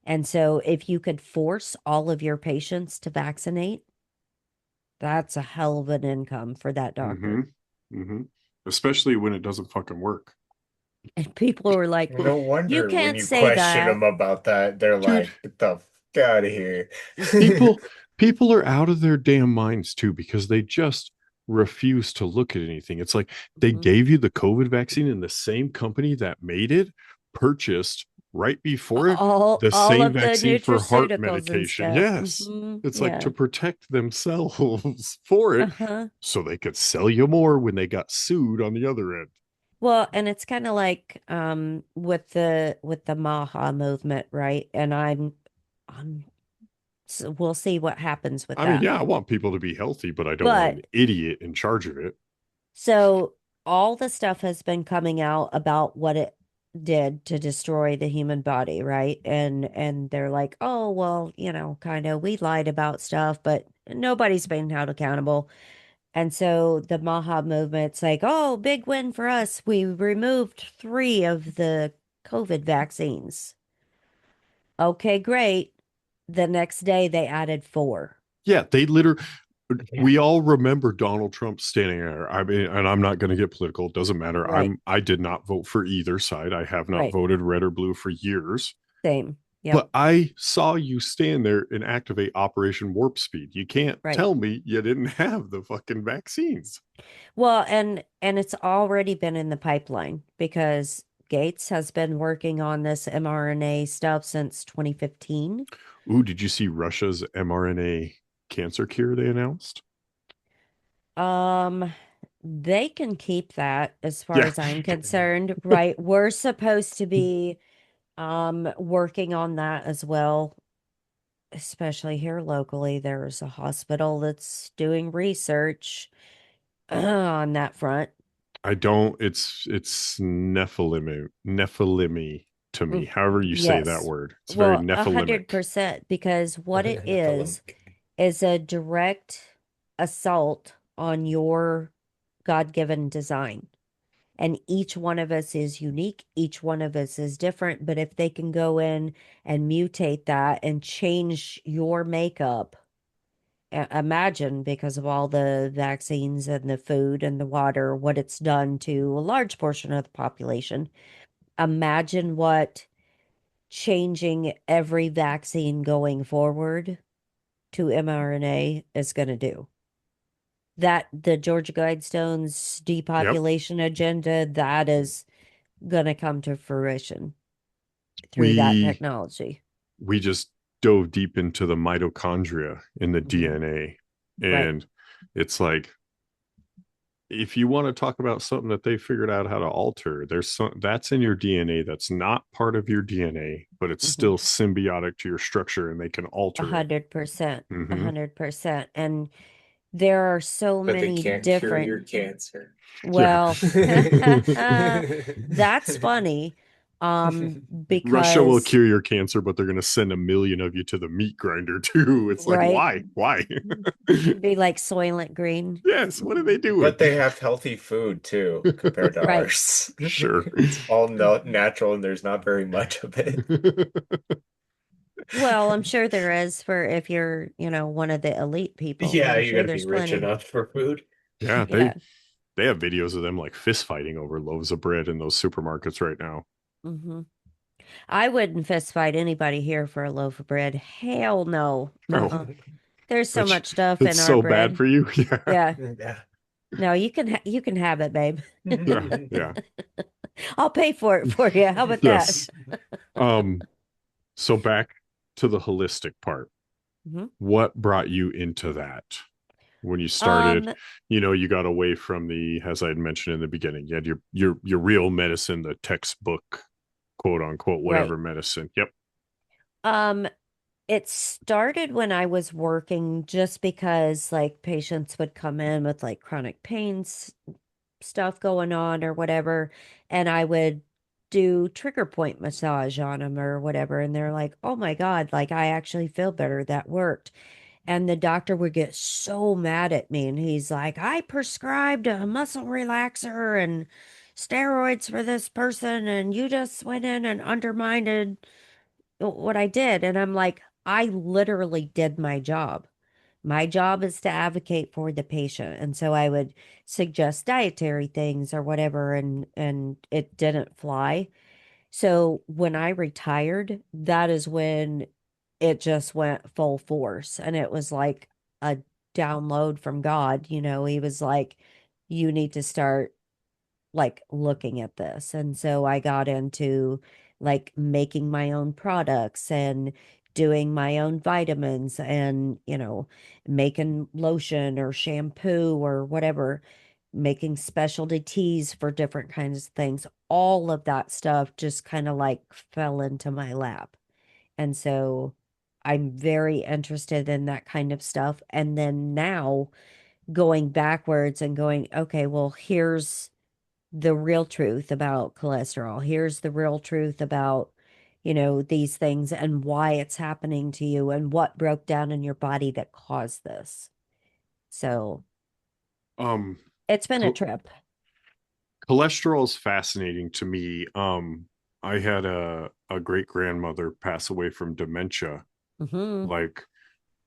And so if you could force all of your patients to vaccinate, that's a hell of an income for that Mm-hmm. doctor. Mm-hmm. Especially when it doesn't fucking work. And people were like, No you wonder when can't you say question that. them about that, they're Dude, like, "Get the fuck out of here." people people are out of their damn minds too because they just refuse to look at anything. It's like they Mhm. gave you the COVID vaccine and the same company that made it purchased right before it the All same of the vaccine for heart nutraceuticals and medication. stuff. Yes. It's like Yeah. to protect themselves for it Uh-huh. so they could sell you more when they got sued on the other end. Well, and it's kind of like with the Maha movement, right? And I'm so we'll see what happens with I mean, that. yeah, I want people to be healthy, but I don't want an But idiot in charge of it. so all the stuff has been coming out about what it did to destroy the human body, right? And they're like, "Oh, well, kind of we lied about stuff, but nobody's been held accountable." And so the Maha movement's like, "Oh, big win for us. We removed 3 of the COVID vaccines." Okay, great. The next day they added 4. Yeah, they literally Yeah. we all remember Donald Trump standing there. I mean, and I'm not going to get political. It doesn't matter. Right. I did not vote for either side. I have not Right. voted red or blue for years. Same. Yep. But I saw you stand there and activate Operation Warp Speed. You can't Right. tell me you didn't have the fucking vaccines. Well, and it's already been in the pipeline because Gates has been working on this mRNA stuff since 2015. Ooh, did you see Russia's mRNA cancer cure they announced? Um, they can keep that as far Yeah. as I'm concerned, right? We're supposed to be working on that as well, especially here locally. There's a hospital that's doing research on that front. I don't it's Nephilim to me. Mm, However you say that yes. word. It's very Well, Nephilimic. 100% because what it Nephilim. is a direct assault on your God-given design. And each one of us is unique. Each one of us is different. But if they can go in and mutate that and change your makeup, imagine because of all the vaccines and the food and the water, what it's done to a large portion of the population. Imagine what changing every vaccine going forward to mRNA is going to do. That the Georgia Guidestones Yep. depopulation agenda, that is going to come to fruition through that We technology. we just dove deep into the mitochondria in the Mhm. DNA. Right. And it's like if you want to talk about something that they figured out how to alter, there's some that's in your DNA that's not part of your DNA, but it's Mhm. still symbiotic to your structure and they can alter it. 100%. Mm-hmm. 100%. And there are so But they many can't cure your different, cancer. Yeah. well, that's funny. Russia will Because, cure your cancer, but they're going to send 1 million of you to the meat grinder too. It's like, right, why? Why? be like Soylent Green. Yes. What are they doing? But they have healthy food too, compared to Right. ours. Sure. It's all no natural and there's not very much of it. Well, I'm sure there is for if you're, one of the elite people. Yeah, I'm you sure gotta be there's rich plenty. enough for food. Yeah, Yeah. they have videos of them like fist fighting over loaves of bread in those supermarkets right now. Hmm. I wouldn't fist fight anybody here for a loaf of bread. Hell no. Oh, Uh-uh. There's so which much stuff it's in our so bad bread. for you. Yeah. Yeah. Yeah. No, you can have it, babe. Yeah. Yeah. I'll pay for it for you. How about that? Yes. Um, so back to the holistic part. Mhm. What brought you into that? When you started, Um, you got away from the, as I had mentioned in the beginning, you had your real medicine, the textbook, quote unquote, right. whatever medicine. Yep. Um, it started when I was working just because like patients would come in with like chronic pains stuff going on or whatever, and I would do trigger point massage on them or whatever, and they're like, "Oh my God, like I actually feel better. That worked." And the doctor would get so mad at me, and he's like, "I prescribed a muscle relaxer and steroids for this person, and you just went in and undermined what I did." And I'm like, I literally did my job. My job is to advocate for the patient. And so I would suggest dietary things or whatever, and it didn't fly. So when I retired, that is when it just went full force. And it was like a download from God. He was like, you need to start like looking at this. And so I got into like making my own products and doing my own vitamins and, making lotion or shampoo or whatever, making specialty teas for different kinds of things. All of that stuff just kind of like fell into my lap. And so I'm very interested in that kind of stuff. And then now going backwards and going, okay, well, here's the real truth about cholesterol. Here's the real truth about, these things and why it's happening to you and what broke down in your body that caused this. So Um, it's been a cho- trip. cholesterol is fascinating to me. I had a great grandmother pass away from dementia, Hmm. like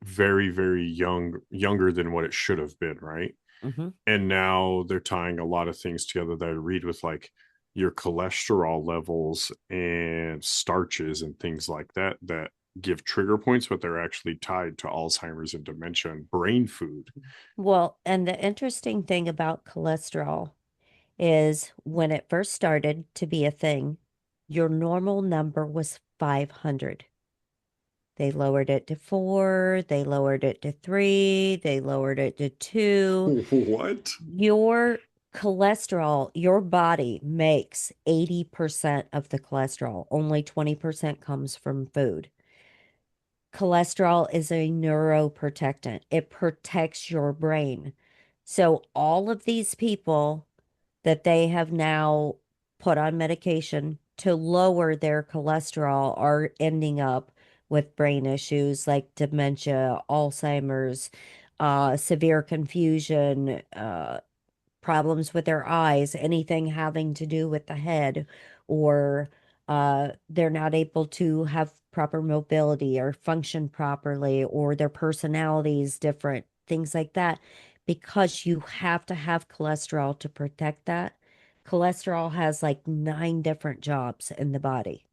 very, very younger than what it should have been, right? Hmm. And now they're tying a lot of things together that I read with like your cholesterol levels and starches and things like that give trigger points, but they're actually tied to Alzheimer's and dementia and brain food. Well, and the interesting thing about cholesterol is when it first started to be a thing, your normal number was 500. They lowered it to 4, they lowered it to 3, they lowered it to 2. What? Your cholesterol, your body makes 80% of the cholesterol. Only 20% comes from food. Cholesterol is a neuroprotectant. It protects your brain. So all of these people that they have now put on medication to lower their cholesterol are ending up with brain issues like dementia, Alzheimer's, severe confusion, problems with their eyes, anything having to do with the head, or they're not able to have proper mobility or function properly, or their personality is different, things like that, because you have to have cholesterol to protect that. Cholesterol has like 9 different jobs in the body.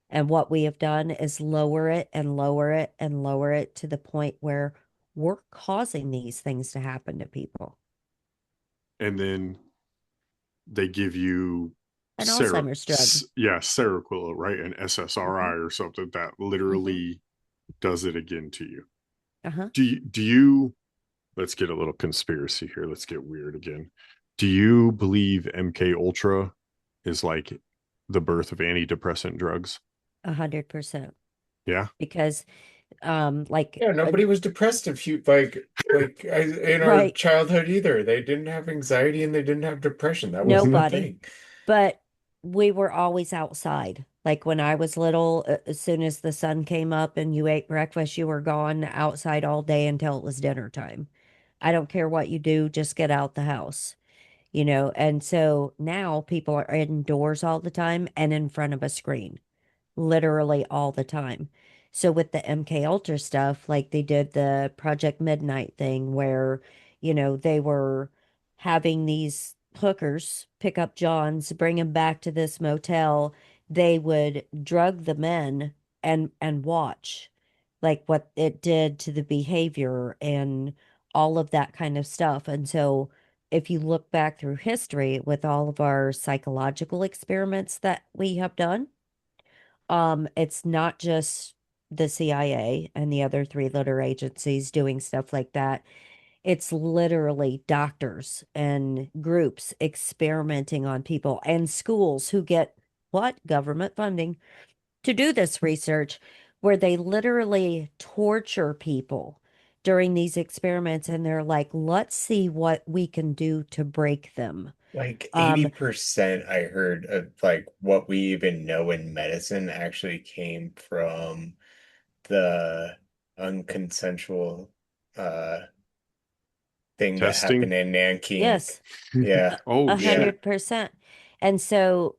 And what we have done is lower it and lower it and lower it to the point where we're causing these things to happen to people. And then they give you An Alzheimer's drug. Yeah, Seroquel, right? An Hmm. SSRI or something that Hmm. literally does it again to you. Uh-huh. Do you let's get a little conspiracy here. Let's get weird again. Do you believe MK Ultra is like the birth of antidepressant drugs? 100%. Yeah. Because, Yeah, nobody was depressed if you in our right, childhood either. They didn't have anxiety and they didn't have depression. That wasn't a nobody, thing. but we were always outside. Like when I was little, as soon as the sun came up and you ate breakfast, you were gone outside all day until it was dinner time. I don't care what you do, just get out the house. And so now people are indoors all the time and in front of a screen, literally all the time. So with the MK Ultra stuff, like they did the Project Midnight thing where, they were having these hookers pick up Johns, bring him back to this motel, they would drug the men and watch like what it did to the behavior and all of that kind of stuff. And so if you look back through history with all of our psychological experiments that we have done, it's not just the CIA and the other three-letter agencies doing stuff like that. It's literally doctors and groups experimenting on people and schools who get what? Government funding to do this research, where they literally torture people during these experiments and they're like, let's see what we can do to break them. Like Um, 80% I heard of like what we even know in medicine actually came from the unconsensual uh thing that happened Testing. in Nanking. yes. Yeah. Oh A Yeah. shit. 100%. And so,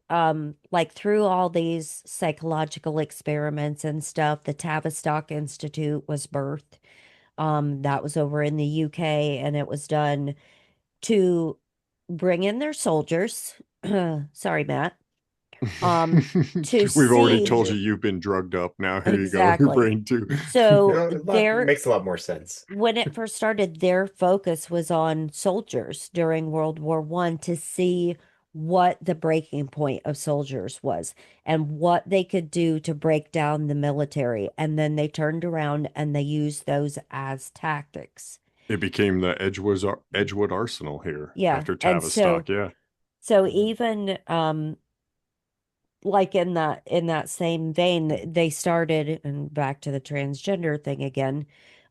like through all these psychological experiments and stuff, the Tavistock Institute was birthed. That was over in the UK, and it was done to bring in their soldiers. Sorry, Matt. To We've already see told you you've been drugged up. Now here you go. Your exactly. brain too. You So know, makes a lot more sense. when it first started, their focus was on soldiers during World War One to see what the breaking point of soldiers was and what they could do to break down the military. And then they turned around and they used those as tactics. It became the Edgewood Arsenal here Yeah. after And Tavistock. Yeah. so even like in that same vein, they started, and back to the transgender thing again.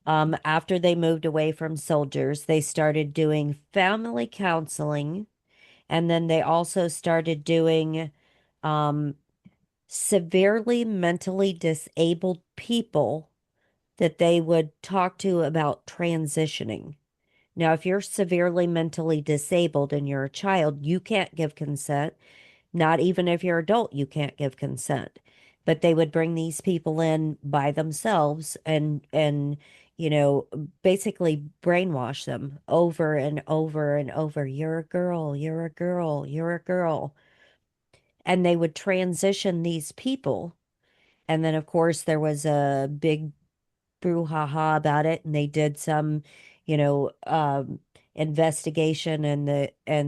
After they moved away from soldiers, they started doing family counseling, and then they also started doing um, severely mentally disabled people that they would talk to about transitioning. Now, if you're severely mentally disabled and you're a child, you can't give consent. Not even if you're adult, you can't give consent. But they would bring these people in by themselves and basically brainwash them over and over and over. You're a girl, you're a girl, you're a girl. And they would transition these people. And then of course there was a big brouhaha about it, and they did some, you know, investigation, and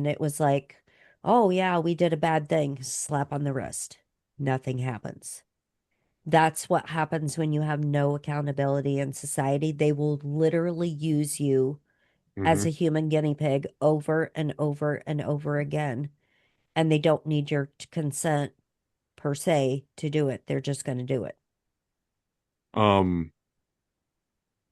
it was like, oh yeah, we did a bad thing, slap on the wrist. Nothing happens. That's what happens when you have no accountability in society. They will literally use you as Hmm. a human guinea pig over and over and over again, and they don't need your consent per se to do it. They're just going to do it. Um,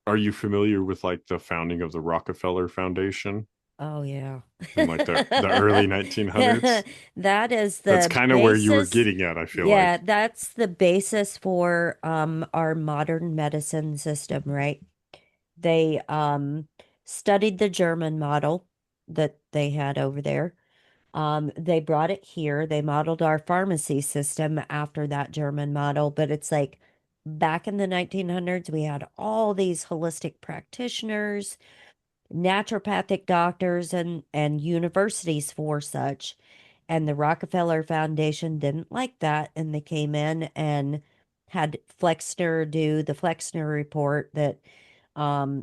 are you familiar with like the founding of the Rockefeller Foundation Oh yeah. in like the early 1900s? That is That's the kind of where you were basis. getting at, I feel Yeah, like. that's the basis for our modern medicine system, right? They studied the German model that they had over there. They brought it here. They modeled our pharmacy system after that German model, but it's like back in the 1900s, we had all these holistic practitioners, naturopathic doctors, and universities for such. And the Rockefeller Foundation didn't like that, and they came in and had Flexner do the Flexner report that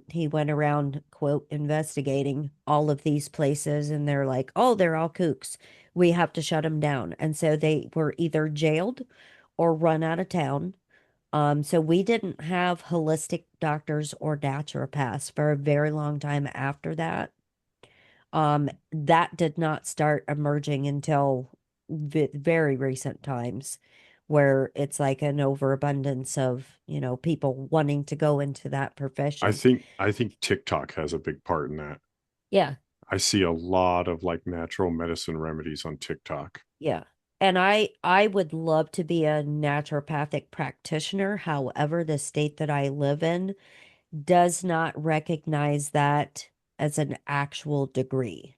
he went around, quote, investigating all of these places, and they're like, oh, they're all kooks. We have to shut them down. And so they were either jailed or run out of town. So we didn't have holistic doctors or naturopaths for a very long time after that. That did not start emerging until very recent times, where it's like an overabundance of, people wanting to go into that profession. I think TikTok has a big part in that. Yeah, I see a lot of like natural medicine remedies on TikTok. yeah. And I would love to be a naturopathic practitioner. However, the state that I live in does not recognize that as an actual degree.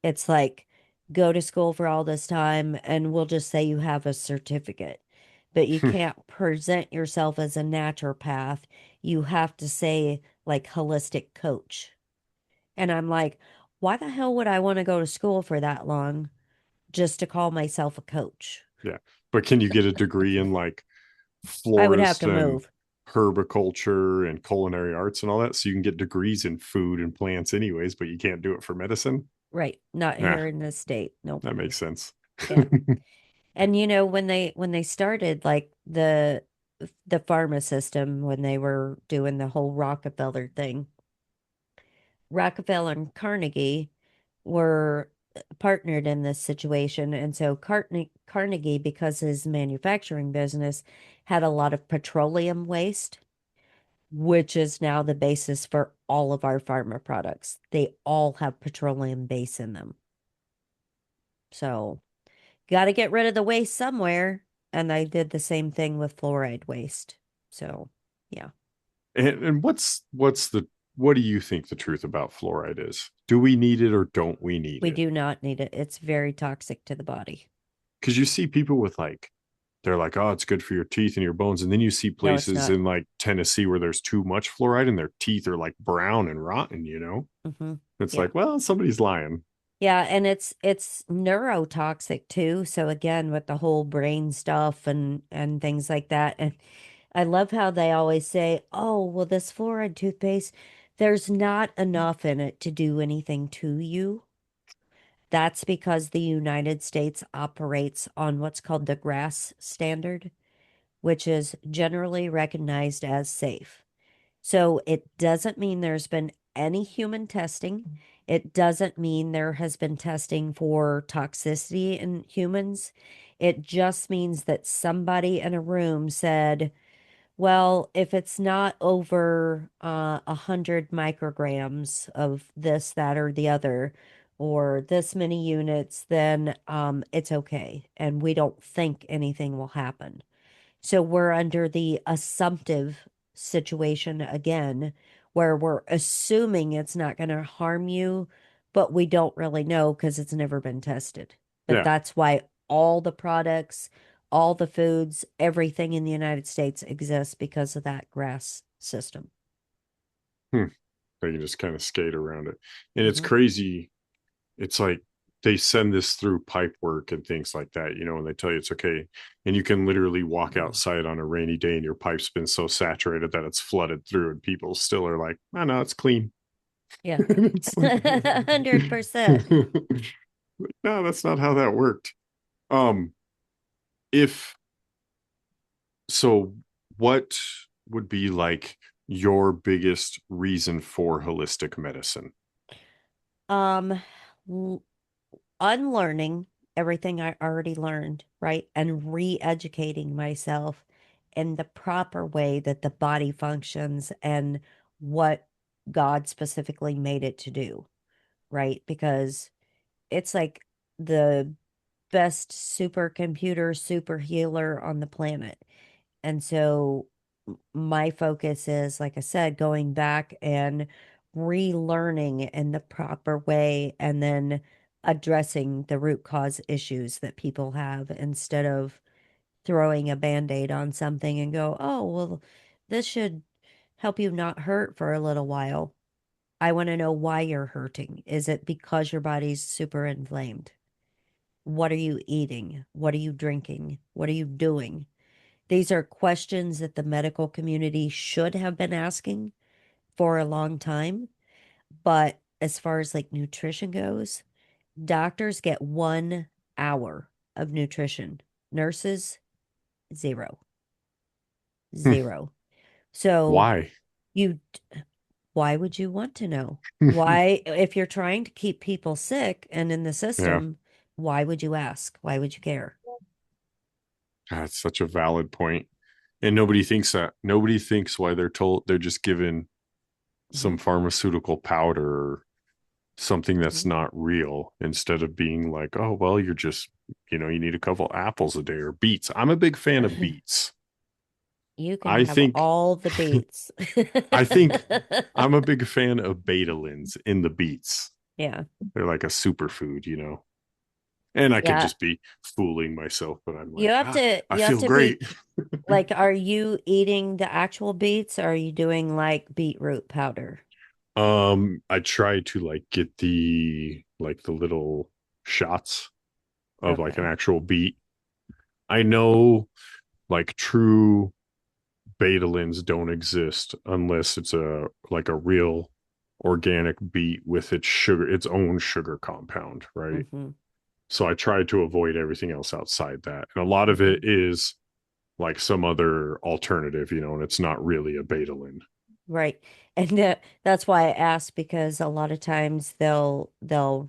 It's like, go to school for all this time and we'll just say you have a certificate, but you can't present yourself as a naturopath. You have to say like holistic coach. And I'm like, why the hell would I want to go to school for that long just to call myself a coach? Yeah. But can you get a degree in like I would have florist to and move. herbiculture and culinary arts and all that? So you can get degrees in food and plants anyways, but you can't do it for medicine? Right. Not Yeah, here in this state. Nope. that makes sense. Yeah. And when they started like the pharma system, when they were doing the whole Rockefeller thing, Rockefeller and Carnegie were partnered in this situation. And so Carnegie, because his manufacturing business had a lot of petroleum waste, which is now the basis for all of our pharma products. They all have petroleum base in them. So, got to get rid of the waste somewhere. And I did the same thing with fluoride waste. So, yeah. And what do you think the truth about fluoride is? Do we need it or don't we need We it? do not need it. It's very toxic to the body. Because you see people with like, they're like, oh, it's good for your teeth and your bones. And then you see No, it's places not. in like Tennessee where there's too much fluoride and their teeth are like brown and rotten, you know? Hmm. It's Yeah. like, well, somebody's lying. Yeah, and it's neurotoxic too. So again, with the whole brain stuff and things like that. And I love how they always say, "Oh, well, this fluoride toothpaste, there's not enough in it to do anything to you." That's because the United States operates on what's called the GRAS standard, which is generally recognized as safe. So it doesn't mean there's been any human testing. It doesn't mean there has been testing for toxicity in humans. It just means that somebody in a room said, well, if it's not over 100 micrograms of this, that, or the other, or this many units, then it's okay. And we don't think anything will happen. So we're under the assumptive situation again, where we're assuming it's not going to harm you, but we don't really know because it's never been tested. But Yeah. that's why all the products, all the foods, everything in the United States exists because of that grass system. Hmm. They can just kind of skate around it. And it's Mhm. crazy. It's like they send this through pipe work and things like that, you know, and they tell you it's okay. And you can literally walk outside on a rainy day and your pipe's been so saturated that it's flooded through, and people still are like, oh no, it's clean. Yeah. It's like, 100%. no, that's not how that worked. Um, if so, what would be like your biggest reason for holistic medicine? Um, l- Unlearning everything I already learned, right? And re-educating myself in the proper way that the body functions and what God specifically made it to do, right? Because it's like the best supercomputer, super healer on the planet. And so my focus is, like I said, going back and relearning in the proper way and then addressing the root cause issues that people have instead of throwing a band-aid on something and go, oh, well, this should help you not hurt for a little while. I want to know why you're hurting. Is it because your body's super inflamed? What are you eating? What are you drinking? What are you doing? These are questions that the medical community should have been asking for a long time. But as far as like nutrition goes, doctors get 1 hour of nutrition, nurses, zero, Hmm. zero. So Why? you, why would you want to know? Why, if you're trying to keep people sick and in the Yeah, system, why would you ask? Why would you care? that's such a valid point. And nobody thinks that. Nobody thinks why they're told they're just given Mhm. some pharmaceutical powder or something that's Mhm. not real, instead of being like, oh, well, you're just, you need a couple apples a day or beets. I'm a big fan of beets. You can I have think, all the beats. I think I'm a big fan of betalins in the beets. Yeah. They're like a superfood. And I could Yeah. just be fooling myself, but I'm You like, have to I you have feel to be great. like, are you eating the actual beets or are you doing like beetroot powder? I try to like get the little shots of like an Okay. actual beet. I know like true betalins don't exist unless it's a like a real organic beet with its own sugar compound, right? Mm-hmm. So I tried to avoid everything else outside that. And a lot of Mm-hmm. it is like some other alternative, and it's not really a betalin. Right. And that's why I asked, because a lot of times they'll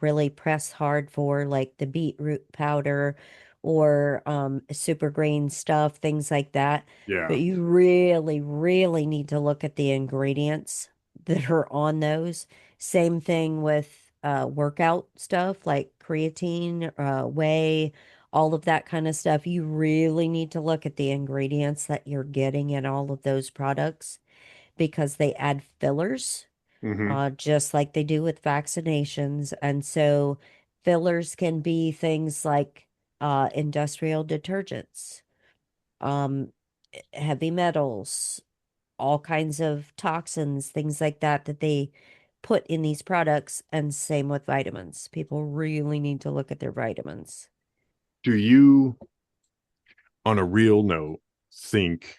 really press hard for like the beetroot powder or super green stuff, things like that. Yeah. But you really, really need to look at the ingredients that are on those. Same thing with workout stuff like creatine, whey, all of that kind of stuff. You really need to look at the ingredients that you're getting in all of those products, because they add fillers, Mm-hmm. just like they do with vaccinations. And so fillers can be things like industrial detergents, um, heavy metals, all kinds of toxins, things like that, that they put in these products. And same with vitamins. People really need to look at their vitamins. Do you, on a real note, think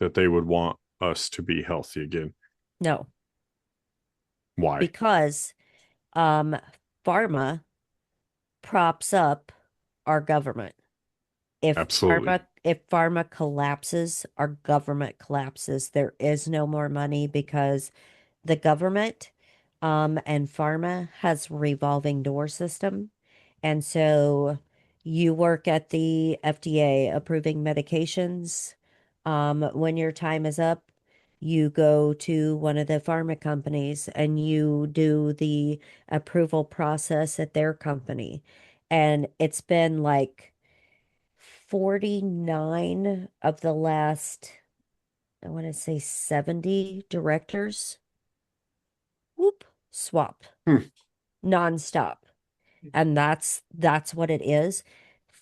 that they would want us to be healthy again? No, Why? because um, pharma props up our government. Absolutely. If pharma collapses, our government collapses. There is no more money because the government and pharma has revolving door system. And so you work at the FDA approving medications. When your time is up, you go to one of the pharma companies and you do the approval process at their company. And it's been like 49 of the last, I want to say 70 directors, whoop, swap Hmm. nonstop. And that's what it is.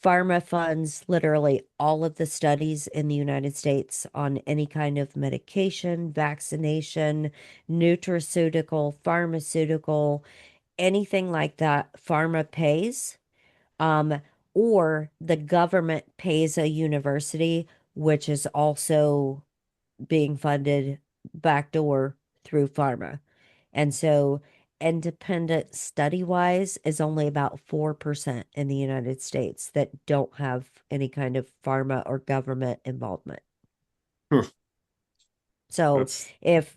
Pharma funds literally all of the studies in the United States on any kind of medication, vaccination, nutraceutical, pharmaceutical, anything like that. Pharma pays. Um, or the government pays a university, which is also being funded backdoor through pharma. And so independent study wise is only about 4% in the United States that don't have any kind of pharma or government involvement. Huh. So That's if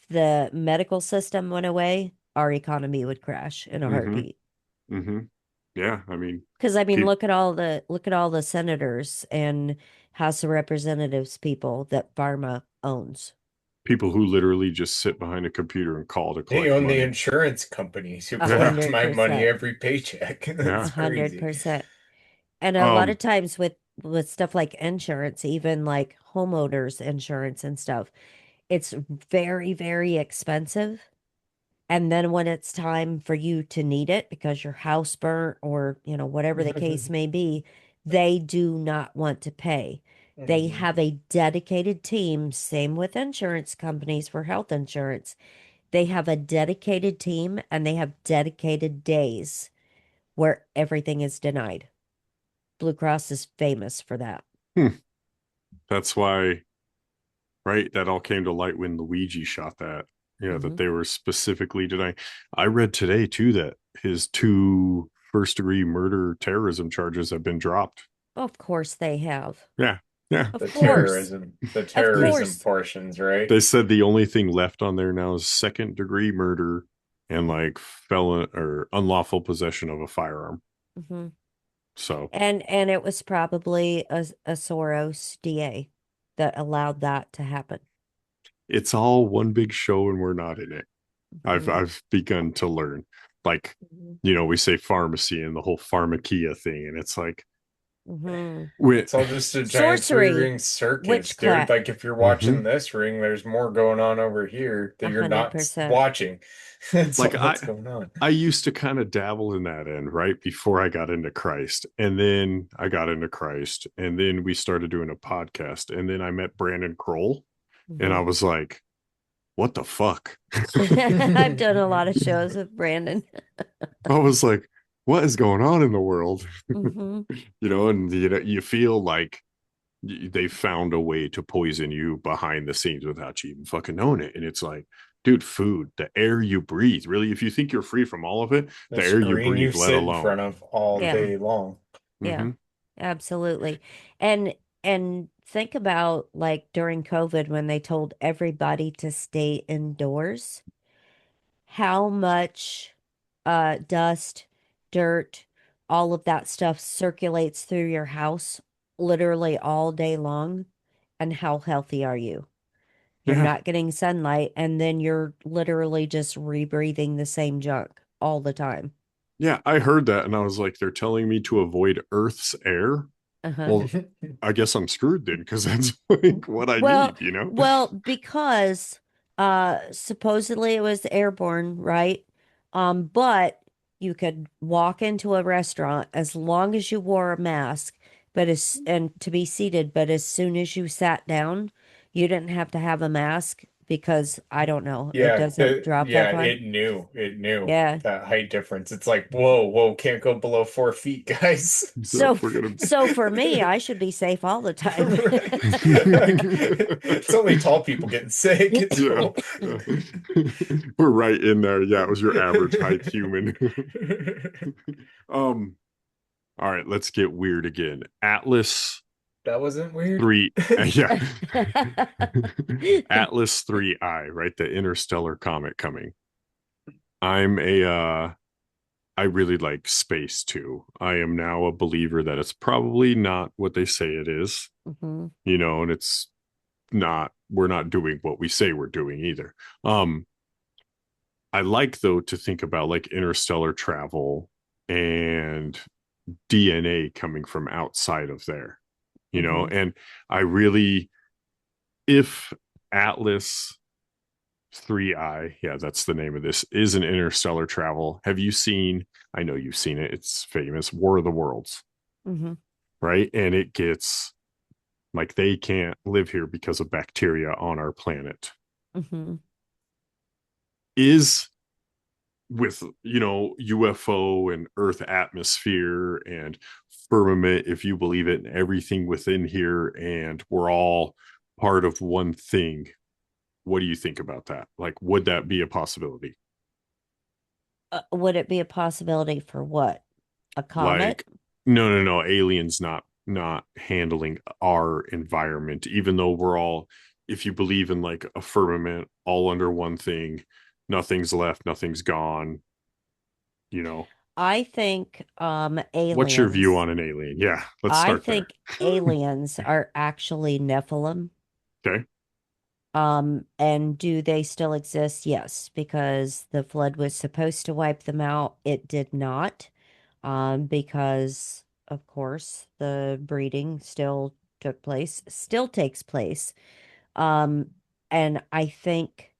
the medical system went away, our economy would crash in a mm-hmm. heartbeat. Mm-hmm. Yeah. I mean, Because I mean, pe- look at all the senators and House of Representatives people that pharma owns. people who literally just sit behind a computer and call to They collect own the money. insurance companies who A Yeah. collect hundred my money percent. every paycheck. A Yeah. That's hundred crazy. percent. And a lot of Um, times with stuff like insurance, even like homeowners insurance and stuff, it's very, very expensive. And then when it's time for you to need it because your house burnt or, whatever the case may be, they do not want to pay. They Mhm. have a dedicated team, same with insurance companies for health insurance. They have a dedicated team and they have dedicated days where everything is denied. Blue Cross is famous for that. hmm. That's why, right? That all came to light when Luigi shot that. Yeah, that Hmm. they were specifically denying. I read today too that his two first-degree murder terrorism charges have been dropped. Of course they have. Yeah, yeah. Of The course. the Of terrorism course. portions, right? They said the only thing left on there now is second-degree murder and like felon or unlawful possession of a firearm. Hmm. So And it was probably a Soros DA that allowed that to happen. it's all one big show and we're not in it. Hmm. I've begun to learn. Like, Hmm. we say pharmacy and the whole pharmakia thing, and it's like Hmm. when It's all just a giant three Sorcery, ring circus, dude. witchcraft, Like if you're Mhm. watching this ring, there's more going on over here that a you're hundred not percent. watching. That's like all that's going on. I used to kind of dabble in that end, right? Before I got into Christ. And then I got into Christ. And then we started doing a podcast. And then I met Brandon Kroll. And Hmm. I was like, what the fuck? I've done a lot of shows with Brandon. I was like, what is going on in the world? Hmm. And you feel like they found a way to poison you behind the scenes without you even fucking knowing it. And it's like, dude, food, the air you breathe, really, if you think you're free from all of it, The the air you screen you breathe, let sit in alone. front of all Yeah. day long. Yeah. Hmm. Absolutely. And think about like during COVID when they told everybody to stay indoors, how much dust, dirt, all of that stuff circulates through your house literally all day long. And how healthy are you? You're Yeah. not getting sunlight, and then you're literally just rebreathing the same junk all the time. Yeah, I heard that and I was like, they're telling me to avoid Earth's air. Uh-huh. Well, I guess I'm screwed then because that's like what I Well, need. well, because supposedly it was airborne, right? But you could walk into a restaurant as long as you wore a mask, but as and to be seated, but as soon as you sat down, you didn't have to have a mask because I don't know, it doesn't drop that far. It knew Yeah. that height difference. It's like, whoa, can't go below 4 feet, guys. So So we're gonna so for me, I should be safe all the time. Right. It's only tall people getting sick. It's Yeah. cool. We're right in there. Yeah, it was your average height human. um, all right, let's get weird again. Atlas That wasn't weird. 3, yeah. Atlas 3I, right? The interstellar comet coming. I'm a I really like space too. I am now a believer that it's probably not what they say it is, Mhm. and it's not we're not doing what we say we're doing either. Um I like though to think about like interstellar travel and DNA coming from outside of there, Mhm. and I really if Atlas 3I, yeah, that's the name of this, is an interstellar travel. Have you seen, I know you've seen it, it's famous, War of the Worlds, Mhm. right? And it gets like they can't live here because of bacteria on our planet. Mhm. Is with, UFO and Earth atmosphere and firmament, if you believe it, and everything within here, and we're all part of one thing. What do you think about that? Like, would that be a possibility? Would it be a possibility for what? A comet? Like, no, aliens not handling our environment, even though we're all, if you believe in like a firmament, all under one thing, nothing's left, nothing's gone, you know. I think What's your view aliens. on an alien? Yeah, let's I start there. think aliens are actually Nephilim. Okay. And do they still exist? Yes, because the flood was supposed to wipe them out. It did not. Because of course the breeding still took place, still takes place. Um, and I think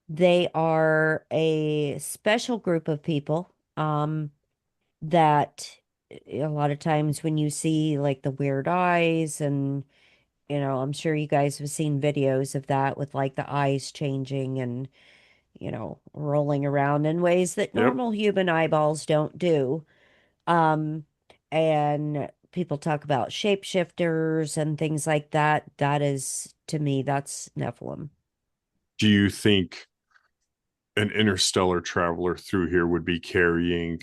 they are a special group of people. That a lot of times when you see like the weird eyes and I'm sure you guys have seen videos of that with like the eyes changing and rolling around in ways that Yep. normal human eyeballs don't do. Um, and people talk about shapeshifters and things like that. That is, to me, that's Nephilim. Do you think an interstellar traveler through here would be carrying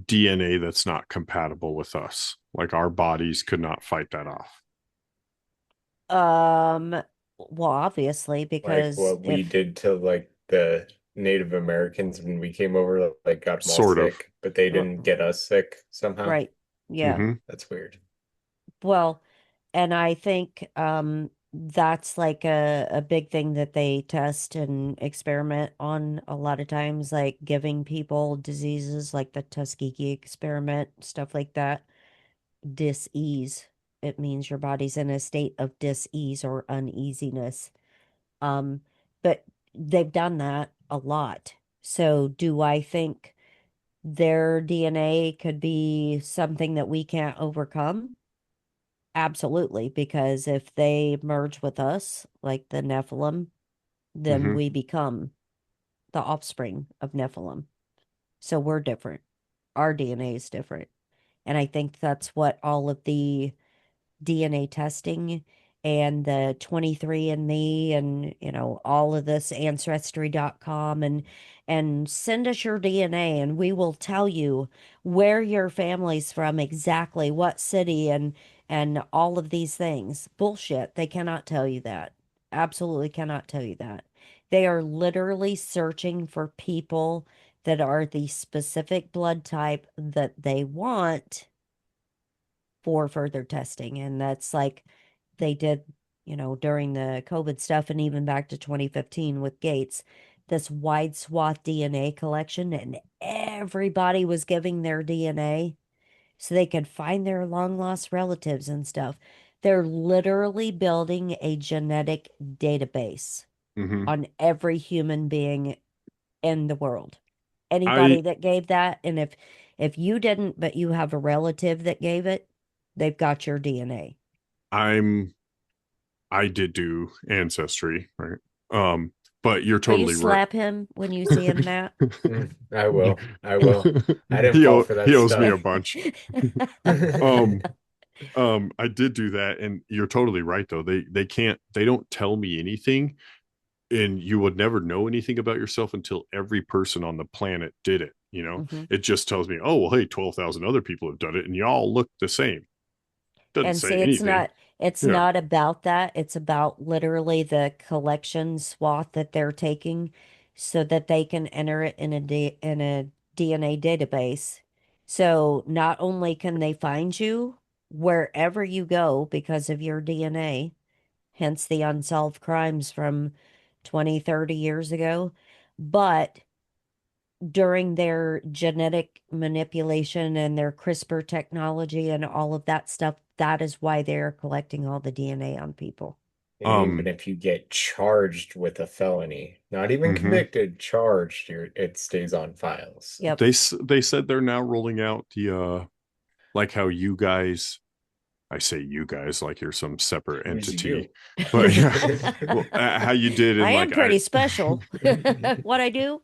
DNA that's not compatible with us? Like our bodies could not fight that off. Um, well, obviously, Like because what we if did to like the Native Americans when we came over, like got them all Sort of. sick, but they r- didn't get us sick somehow. right, yeah. Mm-hmm. That's weird. Well, and I think that's like a big thing that they test and experiment on a lot of times, like giving people diseases like the Tuskegee experiment, stuff like that. Dis-ease. It means your body's in a state of dis-ease or uneasiness. Um, but they've done that a lot. So do I think their DNA could be something that we can't overcome? Absolutely, because if they merge with us, like the Nephilim, then Mm-hmm. we become the offspring of Nephilim. So we're different. our DNA is different. And I think that's what all of the DNA testing and the 23andMe and all of this ancestry.com and send us your DNA and we will tell you where your family's from, exactly what city and all of these things. Bullshit. They cannot tell you that. Absolutely cannot tell you that. They are literally searching for people that are the specific blood type that they want for further testing. And that's like they did, during the COVID stuff and even back to 2015 with Gates, this wide swath DNA collection, and everybody was giving their DNA so they could find their long lost relatives and stuff. They're literally building a genetic database Hmm. on every human being in the world. I Anybody that gave that, and if you didn't, but you have a relative that gave it, they've got your DNA. I'm I did do ancestry, right? Um, but you're Will you totally right. slap him when you see him, Matt? I will. I will. I didn't he fall owe, for that he owes me stuff. a bunch. Um, I did do that, and you're totally right though. They don't tell me anything, and you would never know anything about yourself until every person on the planet did it. hmm It just tells me, oh well, hey, 12,000 other people have done it, and y'all look the same. Doesn't And say see, anything. it's Yeah. not about that. It's about literally the collection swath that they're taking so that they can enter it in in a DNA database. So not only can they find you wherever you go because of your DNA, hence the unsolved crimes from 20, 30 years ago, but during their genetic manipulation and their CRISPR technology and all of that stuff, that is why they're collecting all the DNA on people. And even Um. if you get charged with a felony, not even Mhm. convicted, charged, it stays on files. Yep. They said they're now rolling out the like how you guys, I say you guys like you're some separate Who's entity, you? but yeah, well, how you did in I am like pretty special. What I do?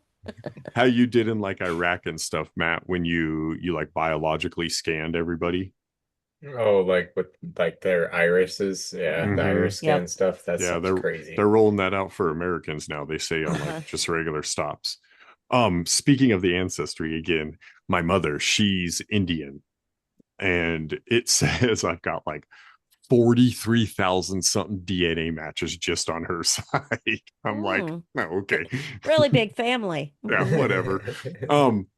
how you did in like Iraq and stuff, Matt, when you like biologically scanned everybody. Oh, like with like their irises, yeah, the Hmm. iris scan Yep. stuff. That Yeah, stuff's they're crazy. rolling that out for Americans now. They say on like Uh-huh. just regular stops. Speaking of the ancestry again, my mother, she's Indian, and it says I've got like 43,000 something DNA matches just on her side. I'm like, Mm, oh, okay. really big family. Yeah, whatever. Um,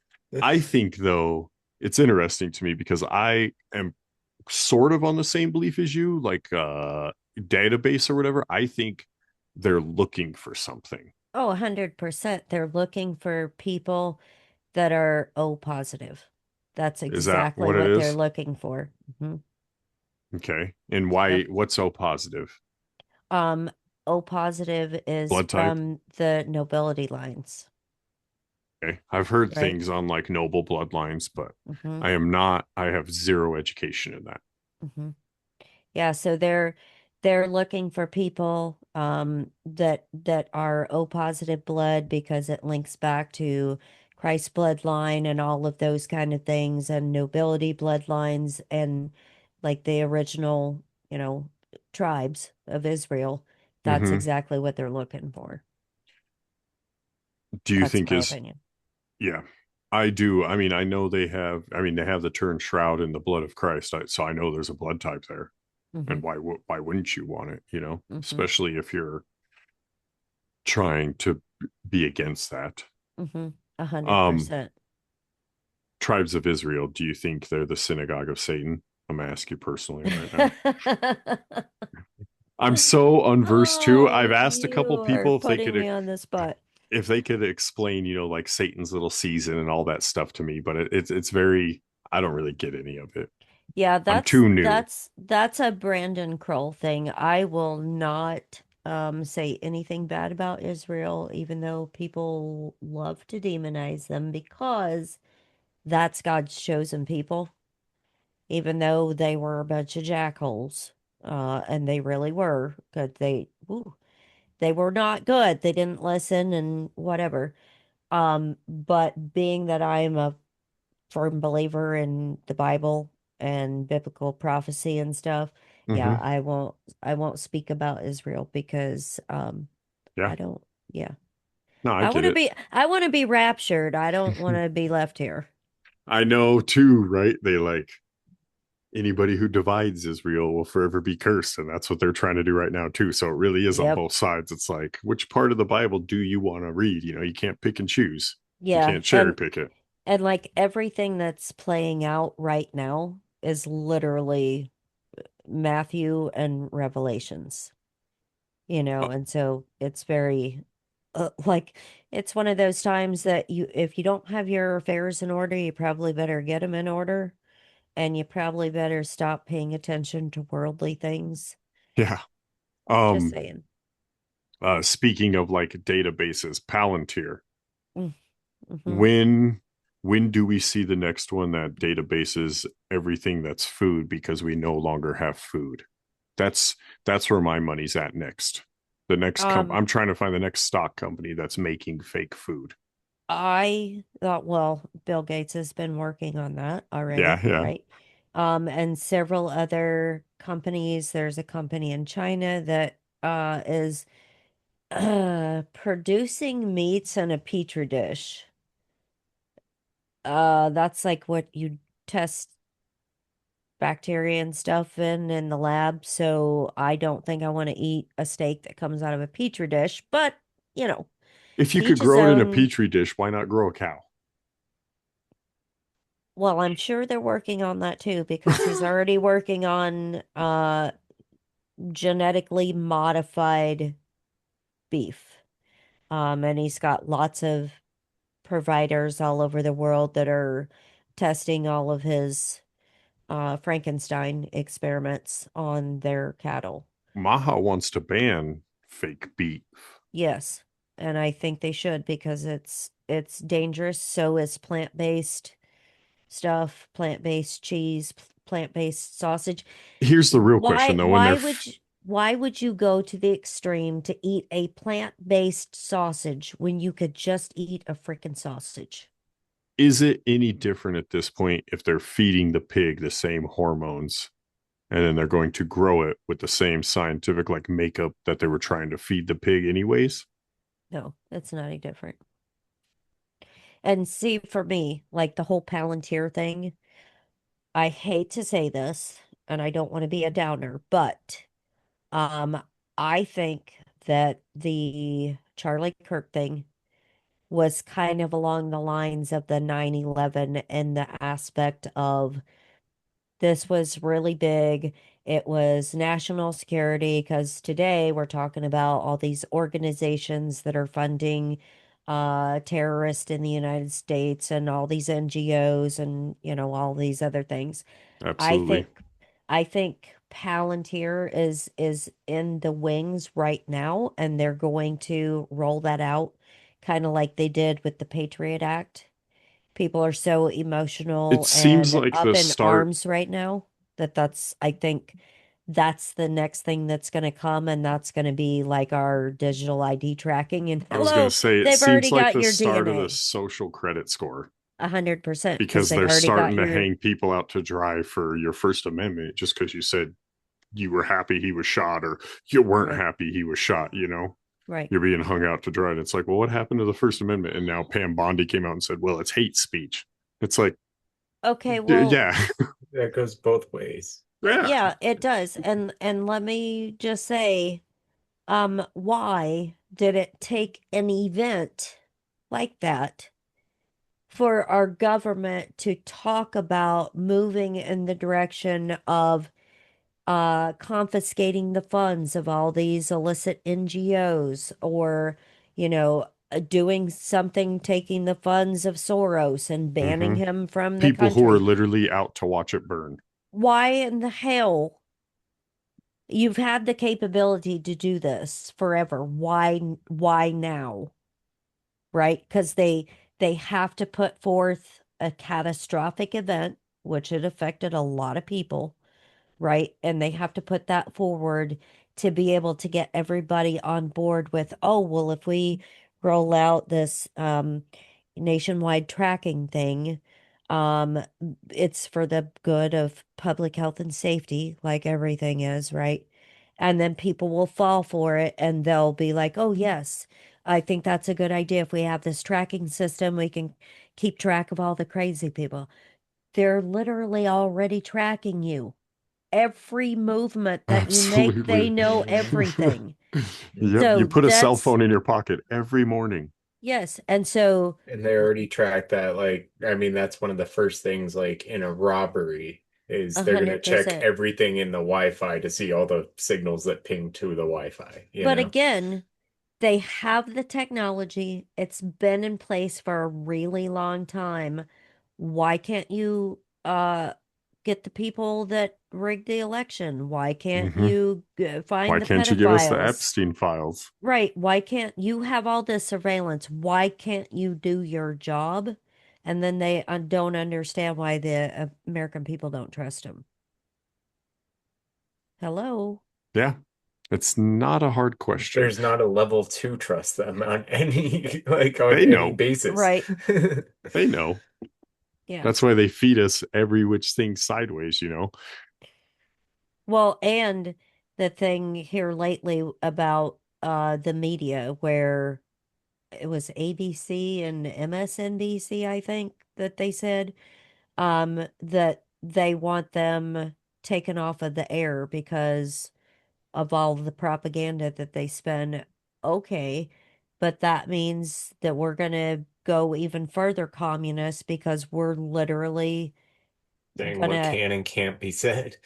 I think though it's interesting to me because I am sort of on the same belief as you, like database or whatever. I think they're looking for something. Oh, 100%. They're looking for people that are O positive. That's Is that exactly what it what they're is? looking for. Mhm. Okay. And why Yep. what's so positive? Um, O positive is Blood type? from the nobility lines, Okay. I've heard right? things on like noble bloodlines, but hmm I have zero education in that. hmm Yeah, so they're looking for people that are O positive blood because it links back to Christ's bloodline and all of those kind of things and nobility bloodlines and like the original, you know, tribes of Israel. That's Hmm. exactly what they're looking for. Do you That's think my is opinion. yeah, I do. I mean, I know I mean, they have the term shroud in the blood of Christ. So I know there's a blood type there. hmm And why wouldn't you want it, hmm especially if you're trying to be against that. hmm a hundred Um, percent. Tribes of Israel, do you think they're the synagogue of Satan? I'm gonna ask you personally right now. I'm so unversed too. Oh, I've asked a couple you are people putting me on the spot. if they could explain, like Satan's little season and all that stuff to me, but it's very I don't really get any of it. Yeah, I'm too new. that's a Brandon Kroll thing. I will not say anything bad about Israel, even though people love to demonize them because that's God's chosen people, even though they were a bunch of jackholes. And they really were, because they were not good. They didn't listen and whatever. But being that I'm a firm believer in the Bible and biblical prophecy and stuff. Yeah, Hmm. I won't speak about Israel because Yeah. I don't yeah. No, I get it. I want to be raptured. I don't want to be left here. I know too, right? They like anybody who divides Israel will forever be cursed. And that's what they're trying to do right now, too. So it really is on Yep. both sides. It's like, which part of the Bible do you want to read? You know, you can't pick and choose, you Yeah, can't cherry pick it. and like everything that's playing out right now is literally Matthew and Revelations, Uh, and so it's very like it's one of those times that if you don't have your affairs in order, you probably better get them in order, and you probably better stop paying attention to worldly things. yeah. Just Um, saying. Speaking of like databases, Palantir, Mm-hmm. when when do we see the next one that databases everything that's food because we no longer have food? That's that's where my money's at next. The next Um, I'm trying to find the next stock company that's making fake food. I thought, well, Bill Gates has been working on that Yeah, already, yeah. right? And several other companies. There's a company in China that is producing meats in a petri dish. That's like what you test bacteria and stuff in the lab. So I don't think I want to eat a steak that comes out of a petri dish, but you know, If to you could each his grow it in a own. petri dish, why not grow a cow? Well, I'm sure they're working on that too because he's already working on genetically modified beef. And he's got lots of providers all over the world that are testing all of his Frankenstein experiments on their cattle. Maha wants to ban fake beef. Yes, and I think they should because it's dangerous. So is plant-based stuff, plant-based cheese, plant-based sausage. Here's the real question though, when Why would you go to the extreme to eat a plant-based sausage when you could just eat a freaking sausage? is it any different at this point if they're feeding the pig the same hormones and then they're going to grow it with the same scientific like makeup that they were trying to feed the pig anyways? No, it's not any different. And see, for me, like the whole Palantir thing, I hate to say this, and I don't want to be a downer, but um, I think that the Charlie Kirk thing was kind of along the lines of the 9/11 and the aspect of this was really big. It was national security because today we're talking about all these organizations that are funding terrorists in the United States and all these NGOs and all these other things. I Absolutely. think I think Palantir is in the wings right now and they're going to roll that out kind of like they did with the Patriot Act. People are so It emotional seems and like the up in start. arms right now I think that's the next thing that's going to come, and that's going to be like our digital ID tracking. And I was going to hello, say it they've seems already like got the your start of the DNA. social credit score 100% because because they've they're already got starting to your hang people out to dry for your First Amendment just because you said you were happy he was shot or you weren't right, happy he was shot, you know? right. You're being hung out to dry. And it's like, well, what happened to the First Amendment? And now Pam Bondi came out and said, well, it's hate speech. It's like, Okay, well, yeah, That goes both ways. yeah. yeah, it does. And let me just say, why did it take an event like that for our government to talk about moving in the direction of confiscating the funds of all these illicit NGOs or, doing something, taking the funds of Soros and banning Hmm. him from the People who are country? literally out to watch it burn. Why in the hell? You've had the capability to do this forever. Why now? Right? Because they have to put forth a catastrophic event, which it affected a lot of people, right? And they have to put that forward to be able to get everybody on board with, oh, well, if we roll out this nationwide tracking thing, Um, it's for the good of public health and safety, like everything is, right? And then people will fall for it and they'll be like, oh, yes, I think that's a good idea. If we have this tracking system, we can keep track of all the crazy people. They're literally already tracking you. Every movement that you make, they Absolutely. know everything. Yep. You So put a cell that's, phone in your pocket every morning. yes. And so, And they already track that. Like, I mean, that's one of the first things, like in a robbery, is they're gonna check 100%. everything in the Wi-Fi to see all the signals that ping to the Wi-Fi, you But know? again, they have the technology. It's been in place for a really long time. Why can't you get the people that rigged the election? Why can't Hmm. you Why find the can't you give us the pedophiles? Epstein files? Right. Why can't you have all this surveillance? Why can't you do your job? And then they don't understand why the American people don't trust them. Hello. Yeah. It's not a hard question. There's not a level two trust them on any like on They any know. basis. Right. They know. Yeah. That's why they feed us every which thing sideways, you know? Well, and the thing here lately about the media where it was ABC and MSNBC, I think that they said that they want them taken off of the air because of all the propaganda that they spend. Okay, but that means that we're going to go even further communist because we're literally Saying what gonna can and can't be said.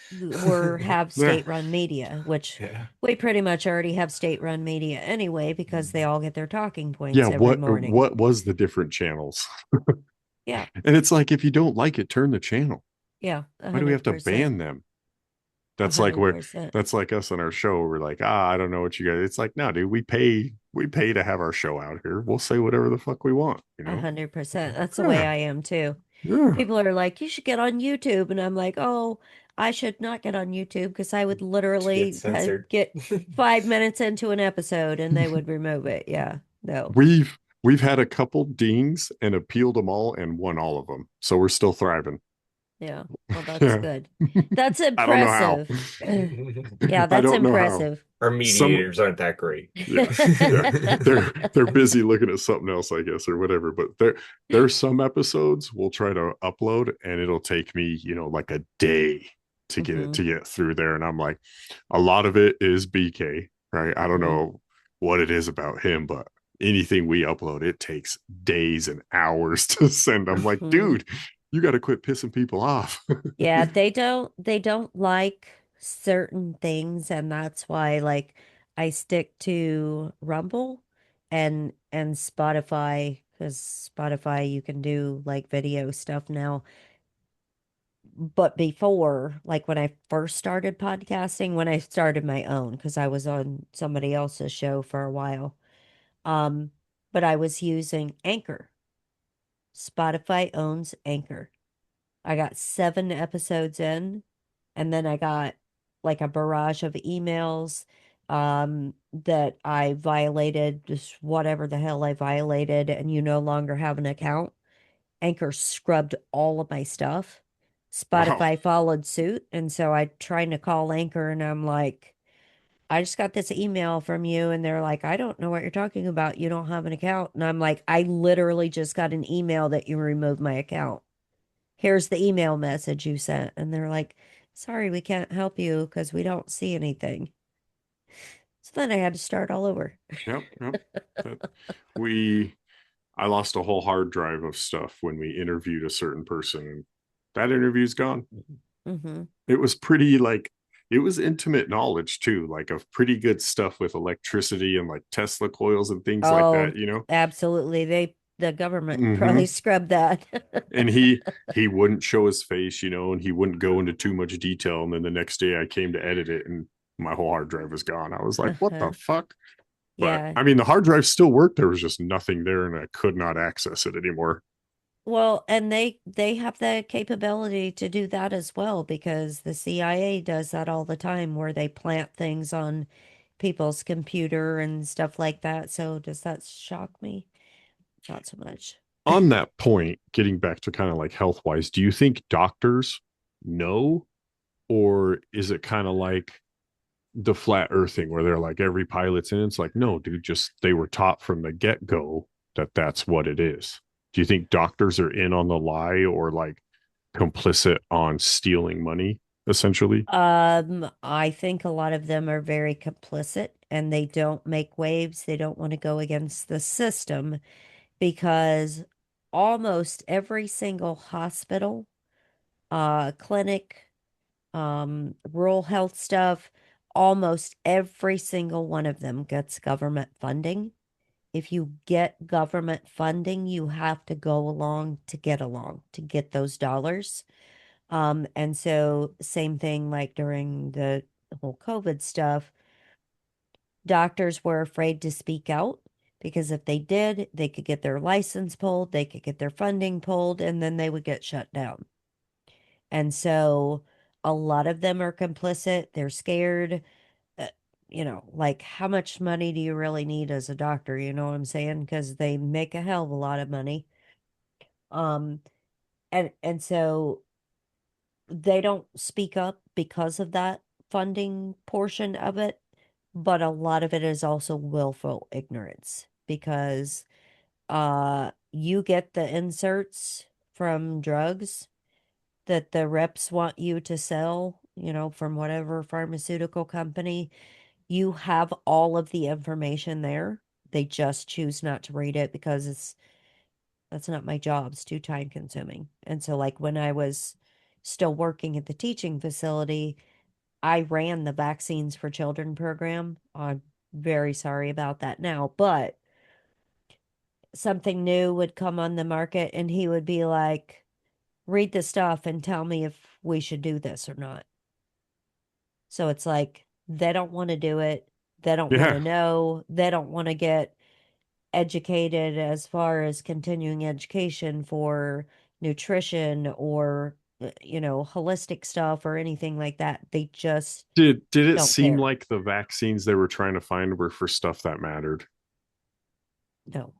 we're have Yeah. state-run media, which Yeah. we pretty much already have state-run media anyway because they all get their talking Yeah, points every morning. what was the different channels? Yeah, And it's like if you don't like it, turn the channel. yeah, Why do we have to 100%, ban them? a That's like hundred where percent, that's like us on our show. We're like, I don't know what you guys. It's like, no, dude, we pay to have our show out here. We'll say whatever the fuck we want, you a know? 100%. That's the way Yeah. I am too. Yeah. People are like, you should get on YouTube, and I'm like, oh, I should not get on YouTube because I would To get literally censored. get 5 minutes into an episode and they would remove it. Yeah, no, We've had a couple dings and appealed them all and won all of them. So we're still thriving. yeah. Well, that's Yeah. good. That's I don't know how. impressive. Yeah, I that's don't know how. impressive. Our Some mediators aren't that great. yeah, yeah. They're busy looking at something else, I guess, or whatever. But there's some episodes we'll try to upload and it'll take me, like a day Hmm. to get through there. And I'm like, a lot of it is BK, right? I don't Hmm. know what it is about him, but anything we upload, it takes days and hours to send. I'm like, Hmm. dude, you got to quit pissing people off. Yeah, they don't like certain things, and that's why like I stick to Rumble and Spotify because Spotify you can do like video stuff now. But before, like when I first started podcasting, when I started my own, because I was on somebody else's show for a while, um, but I was using Anchor. Spotify owns Anchor. I got 7 episodes in, and then I got like a barrage of emails that I violated, just whatever the hell I violated, and you no longer have an account. Anchor scrubbed all of my stuff. Wow. Spotify followed suit, and so I tried to call Anchor, and I'm like, I just got this email from you, and they're like, I don't know what you're talking about. You don't have an account. And I'm like, I literally just got an email that you removed my account. Here's the email message you sent. And they're like, sorry, we can't help you because we don't see anything. So then I had to start all over. Yep, yep. That, we I lost a whole hard drive of stuff when we interviewed a certain person, and that interview's gone. Hmm. It was pretty like it was intimate knowledge too, like of pretty good stuff with electricity and like Tesla coils and things like Oh, that. absolutely. The government probably Hmm. scrubbed that. And he wouldn't show his face, and he wouldn't go into too much detail. And then the next day I came to edit it and my whole hard drive was gone. I was like, what the Uh-huh. fuck? But Yeah. I mean, the hard drive still worked. There was just nothing there, and I could not access it anymore. Well, and they have the capability to do that as well because the CIA does that all the time where they plant things on people's computer and stuff like that. So does that shock me? Not so much. on that point, getting back to kind of like health wise, do you think doctors know, or is it kind of like the flat earth thing where they're like every pilot's in? It's like, no, dude, just they were taught from the get go that that's what it is. Do you think doctors are in on the lie or like complicit on stealing money essentially? I think a lot of them are very complicit and they don't make waves. They don't want to go against the system because almost every single hospital, clinic, rural health stuff, almost every single one of them gets government funding. If you get government funding, you have to go along to get those dollars. And so same thing like during the whole COVID stuff, doctors were afraid to speak out because if they did, they could get their license pulled, they could get their funding pulled, and then they would get shut down. And so a lot of them are complicit. They're scared. Uh, like how much money do you really need as a doctor? You know what I'm saying? Because they make a hell of a lot of money. Um, and so they don't speak up because of that funding portion of it, but a lot of it is also willful ignorance because you get the inserts from drugs that the reps want you to sell, from whatever pharmaceutical company. You have all of the information there. They just choose not to read it because that's not my job. It's too time consuming. And so like when I was still working at the teaching facility, I ran the vaccines for children program. I'm very sorry about that now, but something new would come on the market and he would be like, read the stuff and tell me if we should do this or not. So it's like they don't want to do it. They don't want Yeah. to know. They don't want to get educated as far as continuing education for nutrition or, holistic stuff or anything like that. They just Did it don't seem care. like the vaccines they were trying to find were for stuff that mattered? No.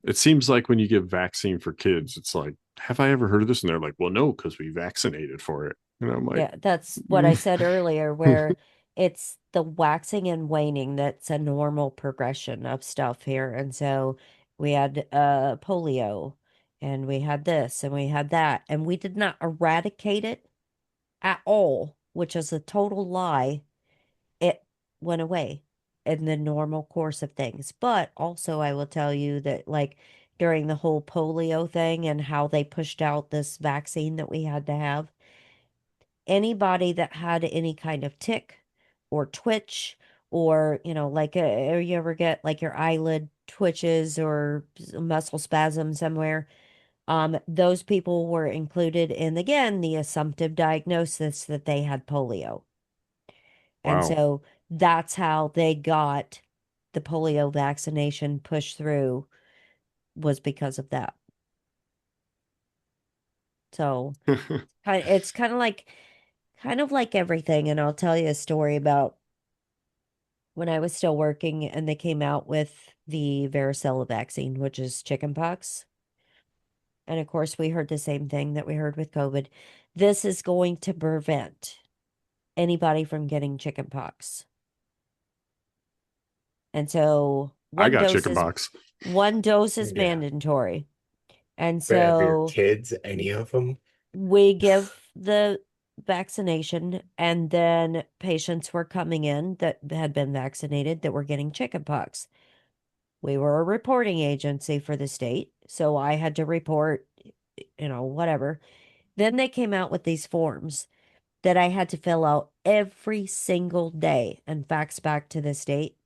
It seems like when you give vaccine for kids, it's like, have I ever heard of this? And they're like, well, no, because we vaccinated for it. And I'm like, Yeah, that's what I said earlier, where it's the waxing and waning that's a normal progression of stuff here. And so we had polio and we had this and we had that, and we did not eradicate it at all, which is a total lie. It went away in the normal course of things. But also, I will tell you that, like, during the whole polio thing and how they pushed out this vaccine that we had to have, anybody that had any kind of tick or twitch or, like, or you ever get like your eyelid twitches or muscle spasm somewhere, those people were included in, again, the assumptive diagnosis that they had polio. And wow. so that's how they got the polio vaccination pushed through, was because of that. So it's kind of like everything. And I'll tell you a story about when I was still working and they came out with the varicella vaccine, which is chickenpox. And of course, we heard the same thing that we heard with COVID. This is going to prevent anybody from getting chickenpox. And so I got chicken pox. one dose is Yeah. mandatory. And But have your so kids, any of them? we give the vaccination, and then patients were coming in that had been vaccinated that were getting chickenpox. We were a reporting agency for the state, so I had to report, whatever. Then they came out with these forms that I had to fill out every single day and fax back to the state.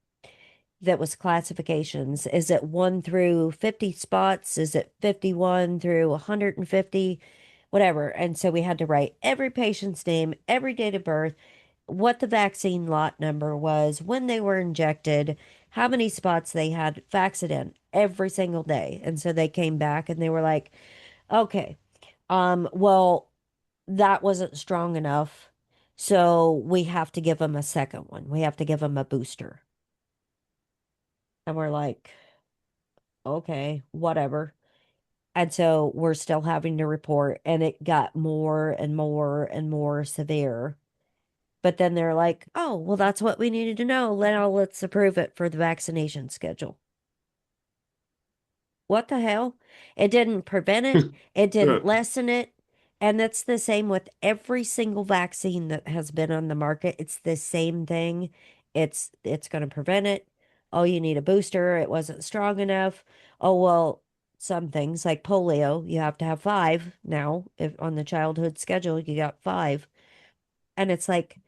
That was classifications. Is it 1 through 50 spots? Is it 51 through 150? Whatever. And so we had to write every patient's name, every date of birth, what the vaccine lot number was, when they were injected, how many spots they had, fax it in every single day. And so they came back and they were like, okay, well, that wasn't strong enough. So we have to give them a second one. We have to give them a booster. And we're like, okay, whatever. And so we're still having to report, and it got more and more and more severe. But then they're like, oh, well, that's what we needed to know. Now let's approve it for the vaccination schedule. What the hell? It didn't prevent it, it Yeah, didn't lessen it. And that's the same with every single vaccine that has been on the market. It's the same thing. It's going to prevent it. Oh, you need a booster. It wasn't strong enough. Oh, well, some things like polio, you have to have five now. If on the childhood schedule, you got five. And it's like,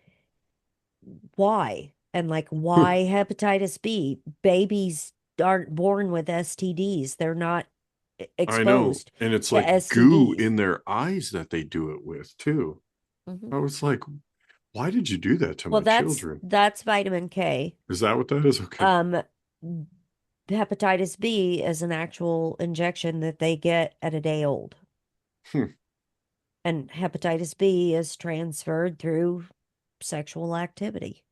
why? And like, why hepatitis B? Babies aren't born with STDs. They're not I know. exposed And it's to like goo STDs. in their eyes that they do it with too. Mhm. I was like, why did you do that to Well, my that's children? that's vitamin K. Is that what that is? Okay. Um, hepatitis B is an actual injection that they get at a day old. Hmm. And hepatitis B is transferred through sexual activity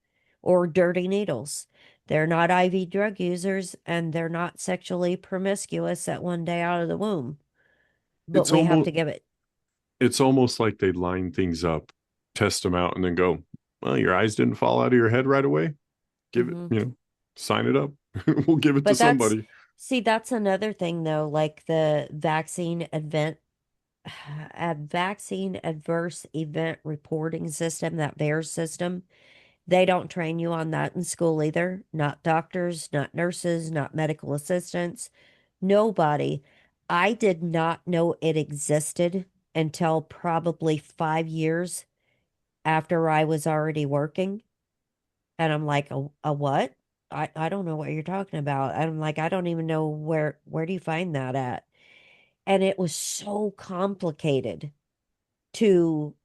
or dirty needles. They're not IV drug users and they're not sexually promiscuous at one day out of the womb, but It's we have almost to give it. it's almost like they line things up, test them out, and then go, well, your eyes didn't fall out of your head right away. Give it, Hmm. sign it up. We'll give it to But somebody. that's another thing though, like the vaccine event, a vaccine adverse event reporting system, that VAERS system. They don't train you on that in school either. Not doctors, not nurses, not medical assistants, nobody. I did not know it existed until probably 5 years after I was already working. And I'm like, a what? I don't know what you're talking about. I'm like, I don't even know where do you find that at? And it was so complicated to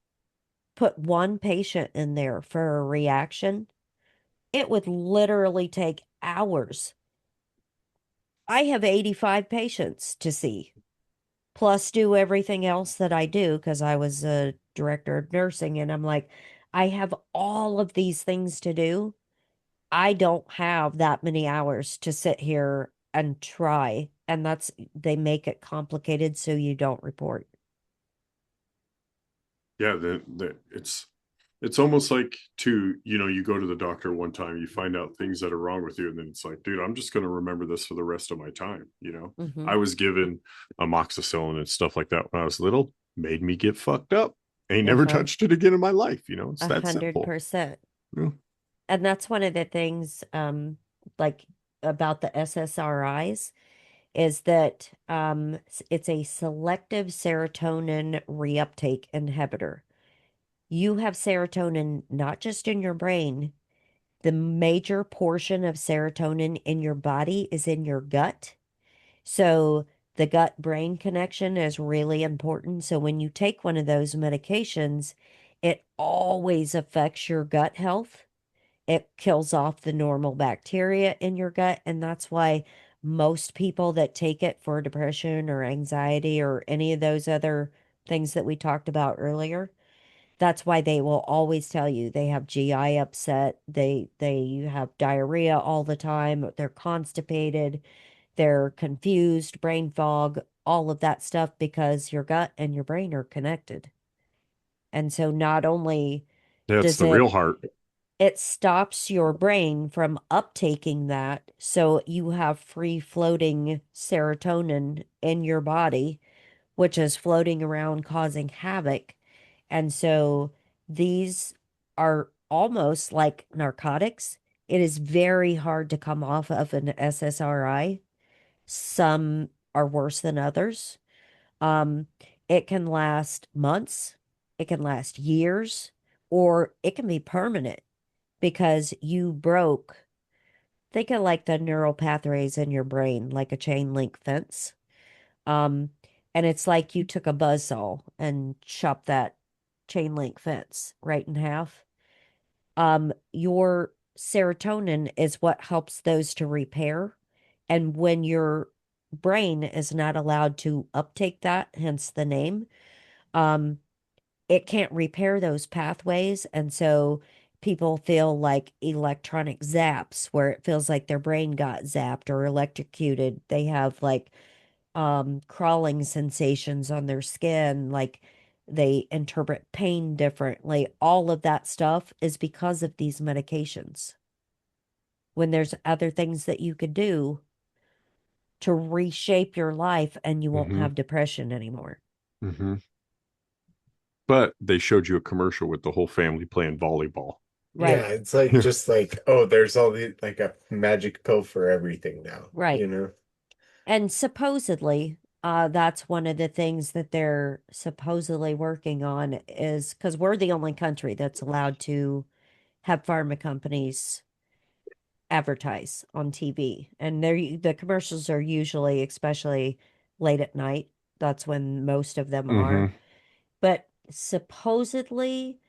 put one patient in there for a reaction. It would literally take hours. I have 85 patients to see, plus do everything else that I do because I was a director of nursing. And I'm like, I have all of these things to do. I don't have that many hours to sit here and try. And they make it complicated so you don't report. Yeah, it's almost like you go to the doctor one time, you find out things that are wrong with you, and then it's like, dude, I'm just gonna remember this for the rest of my time. Hmm. I was given amoxicillin and stuff like that when I was little, made me get fucked up. Ain't never Uh-huh. touched it again in my life. It's A that hundred simple. percent. Yeah. And that's one of the things, like about the SSRIs is that it's a selective serotonin reuptake inhibitor. You have serotonin not just in your brain, the major portion of serotonin in your body is in your gut. So the gut brain connection is really important. So when you take one of those medications, it always affects your gut health. It kills off the normal bacteria in your gut. And that's why most people that take it for depression or anxiety or any of those other things that we talked about earlier, that's why they will always tell you they have GI upset, they have diarrhea all the time, they're constipated, they're confused, brain fog, all of that stuff because your gut and your brain are connected. And so not only That's does the real heart. it stops your brain from uptaking that, so you have free floating serotonin in your body, which is floating around causing havoc. And so these are almost like narcotics. It is very hard to come off of an SSRI. Some are worse than others. Um, it can last months, it can last years, or it can be permanent because you broke, think of like the neural pathways in your brain, like a chain link fence. Um, and it's like you took a buzzsaw and chopped that chain link fence right in half. Your serotonin is what helps those to repair. And when your brain is not allowed to uptake that, hence the name, um, it can't repair those pathways. And so people feel like electronic zaps, where it feels like their brain got zapped or electrocuted. They have like crawling sensations on their skin, like they interpret pain differently. All of that stuff is because of these medications. When there's other things that you could do to reshape your life and you won't Mm-hmm. have depression anymore. Mm-hmm. But they showed you a commercial with the whole family playing volleyball. Right. Yeah, it's like just like, oh, there's all the like a magic pill for everything now, Right. you know? And supposedly, that's one of the things that they're supposedly working on is because we're the only country that's allowed to have pharma companies advertise on TV. And the commercials are usually, especially late at night, that's when most of them are. Mm-hmm. But supposedly,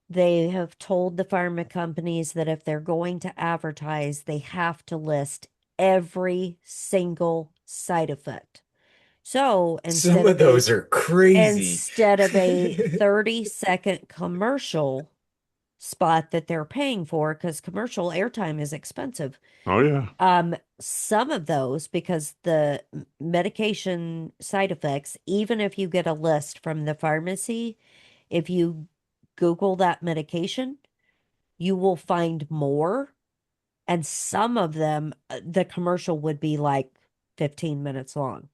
they have told the pharma companies that if they're going to advertise, they have to list every single side effect. So Some of those are crazy. instead of a 30-second commercial spot that they're paying for, because commercial airtime is expensive. Oh yeah. Some of those, because the medication side effects, even if you get a list from the pharmacy, if you Google that medication, you will find more. And some of them, the commercial would be like 15 minutes long.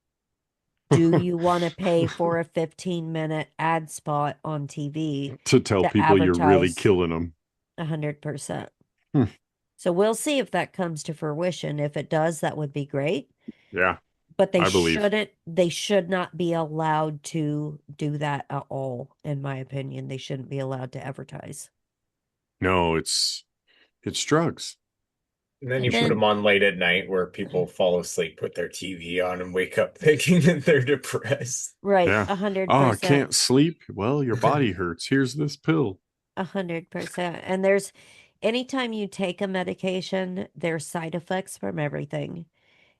Do you want to pay for a 15-minute ad spot on TV To tell to people you're really advertise killing them. 100%? Hmm. So we'll see if that comes to fruition. If it does, that would be great. Yeah, But I believe. they should not be allowed to do that at all, in my opinion. They shouldn't be allowed to advertise. No, it's drugs. And then And you put then, them on late at night where people fall asleep with their TV on and wake up thinking that they're depressed. right, Yeah. Oh, I 100%. can't sleep. Well, your body hurts. Here's this pill. 100%. And anytime you take a medication, there's side effects from everything.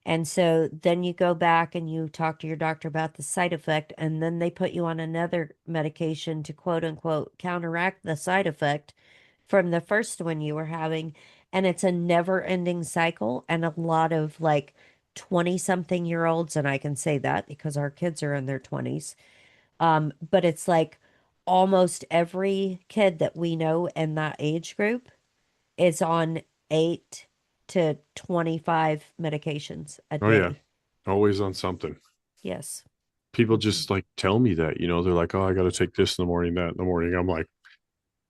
And so then you go back and you talk to your doctor about the side effect, and then they put you on another medication to quote unquote counteract the side effect from the first one you were having. And it's a never ending cycle. And a lot of like 20 something year olds, and I can say that because our kids are in their 20s. But it's like almost every kid that we know in that age group is on 8 to 25 medications a Oh yeah. day. Always on something. Yes. People just like tell me that, they're like, oh, I got to take this in the morning, that in the morning. I'm like,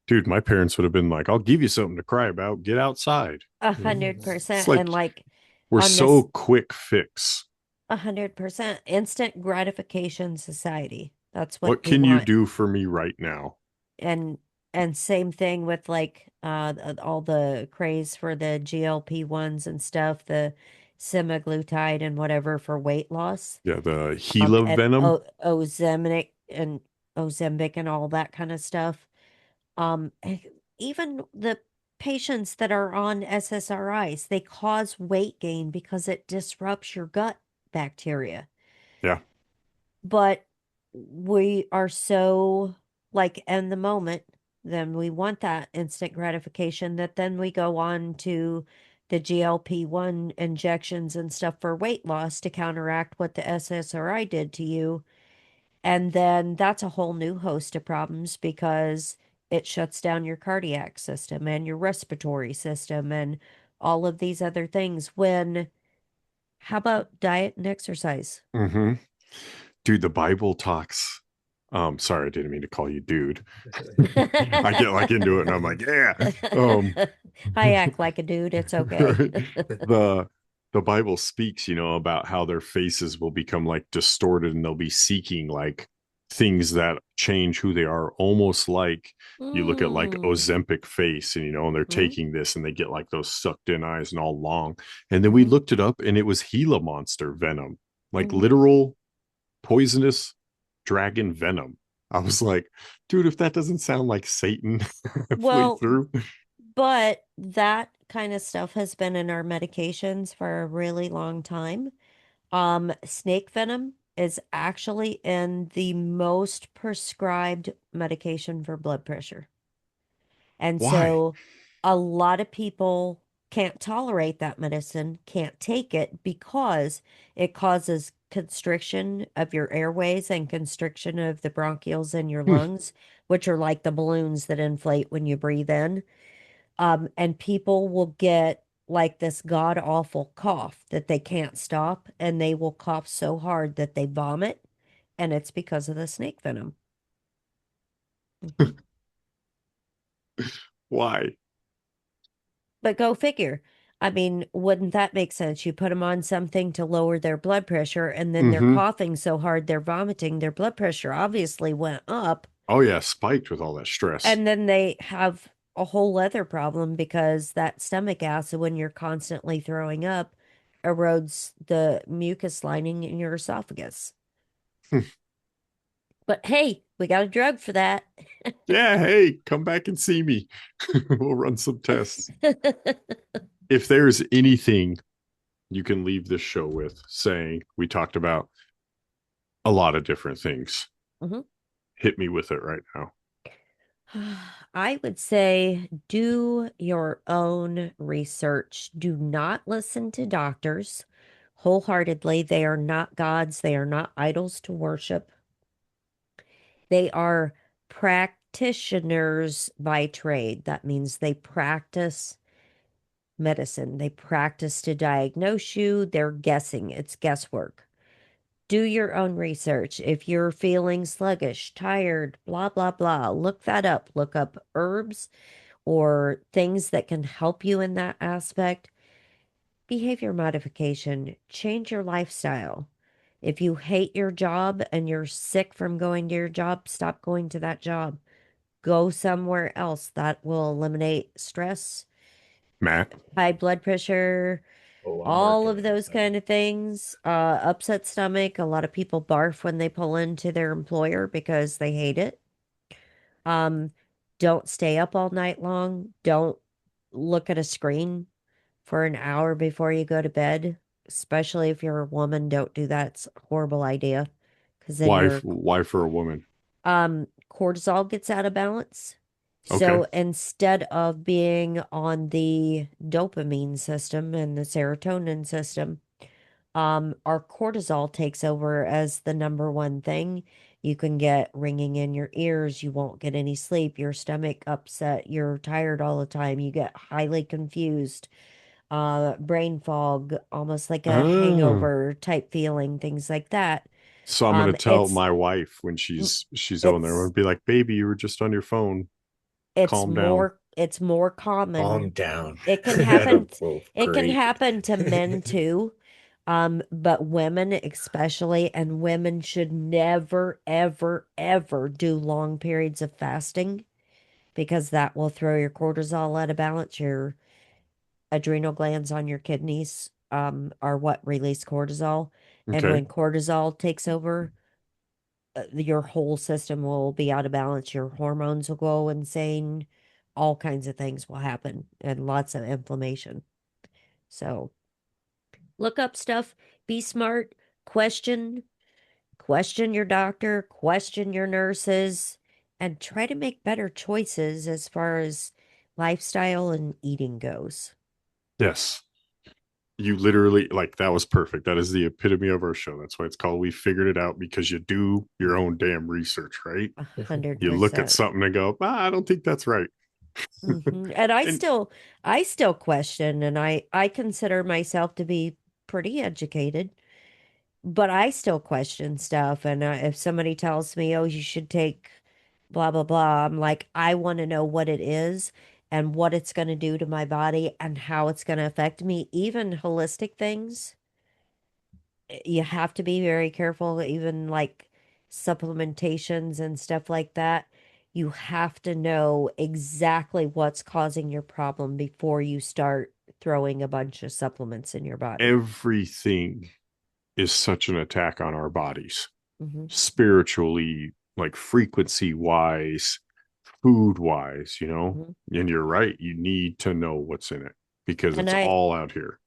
dude, my parents would have been like, I'll give you something to cry about. Get outside. A Mhm. hundred It's percent. like And like we're on this, so quick fix. 100% instant gratification society. That's what What we can you want. do for me right now? And same thing with like all the craze for the GLP-1s and stuff, the semaglutide and whatever for weight loss. Yeah, the Gila And venom. Ozempic and all that kind of stuff. And even the patients that are on SSRIs, they cause weight gain because it disrupts your gut bacteria. Yeah. But we are so like in the moment, then we want that instant gratification that then we go on to the GLP-1 injections and stuff for weight loss to counteract what the SSRI did to you. And then that's a whole new host of problems because it shuts down your cardiac system and your respiratory system and all of these other things. How about diet and exercise? Mm-hmm. Dude, the Bible talks. Sorry, I didn't mean to call you dude. I get like into it and I'm like, yeah. I act like a dude. It's okay. Right? The Bible speaks, about how their faces will become like distorted and they'll be seeking like things that change who they are, almost like you look at like Mm. Ozempic face and they're Mhm. taking this and they get like those sucked in eyes and all long. And then we Mhm. looked it up and it was Gila monster venom, like Mhm. literal poisonous dragon venom. I was like, dude, if that doesn't sound like Satan halfway Well, through. but that kind of stuff has been in our medications for a really long time. Snake venom is actually in the most prescribed medication for blood pressure. And Why? so a lot of people can't tolerate that medicine, can't take it because it causes constriction of your airways and constriction of the bronchioles in your lungs, which are like the balloons that inflate when you breathe in. And people will get like this god awful cough that they can't stop, and they will cough so hard that they vomit, and it's because of the snake venom. Mhm. Why? But go figure. I mean, wouldn't that make sense? You put them on something to lower their blood pressure, and then they're Mm-hmm. coughing so hard they're vomiting. Their blood pressure obviously went up, Oh yeah, spiked with all that stress. and then they have a whole other problem because that stomach acid, when you're constantly throwing up, erodes the mucus lining in your esophagus. But hey, we got a drug for that. Yeah, hey, come back and see me. We'll run some tests. If there's anything you can leave this show with saying we talked about a lot of different things, Mhm. hit me with it right now. I would say do your own research. Do not listen to doctors wholeheartedly. They are not gods, they are not idols to worship. They are practitioners by trade. That means they practice medicine, they practice to diagnose you. They're guessing, it's guesswork. Do your own research. If you're feeling sluggish, tired, blah, blah, blah, look that up. Look up herbs or things that can help you in that aspect. Behavior modification, change your lifestyle. If you hate your job and you're sick from going to your job, stop going to that job. Go somewhere else. That will eliminate stress, Matt, high blood pressure, Oh, I'm all working of on those that. kind of things. Upset stomach. A lot of people barf when they pull into their employer because they hate it. Um, don't stay up all night long. Don't look at a screen for an hour before you go to bed, especially if you're a woman. Don't do that. It's a horrible idea because then your why for a woman? cortisol gets out of balance. Okay. So instead of being on the dopamine system and the serotonin system, our cortisol takes over as the number one thing. You can get ringing in your ears, you won't get any sleep, your stomach upset, you're tired all the time, you get highly confused, brain fog, almost like a Oh. hangover type feeling, things like that. So I'm gonna Um, tell it's my wife when she's on there. I'm gonna it's be like, baby, you were just on your phone. Calm down. it's more common. Calm down. It can That'll happen go it can great. happen to men too. But women especially, and women should never, ever, ever do long periods of fasting because that will throw your cortisol out of balance. Your adrenal glands on your kidneys are what release cortisol. And Okay. when cortisol takes over, your whole system will be out of balance. Your hormones will go insane. All kinds of things will happen and lots of inflammation. So look up stuff, be smart, question, question your doctor, question your nurses, and try to make better choices as far as lifestyle and eating goes. Yes. You literally like that was perfect. That is the epitome of our show. That's why it's called We Figured It Out because you do your own damn research, right? A hundred You look at percent. something and go, I don't think that's right. And And I still question, and I consider myself to be pretty educated, but I still question stuff. And if somebody tells me, oh, you should take blah, blah, blah, I'm like, I want to know what it is and what it's going to do to my body and how it's going to affect me. Even holistic things, you have to be very careful, even like supplementations and stuff like that. You have to know exactly what's causing your problem before you start throwing a bunch of supplements in your body. everything is such an attack on our bodies, Hmm. spiritually, like frequency wise, food wise, you know? Hmm. And you're right. You need to know what's in it because And it's all out here.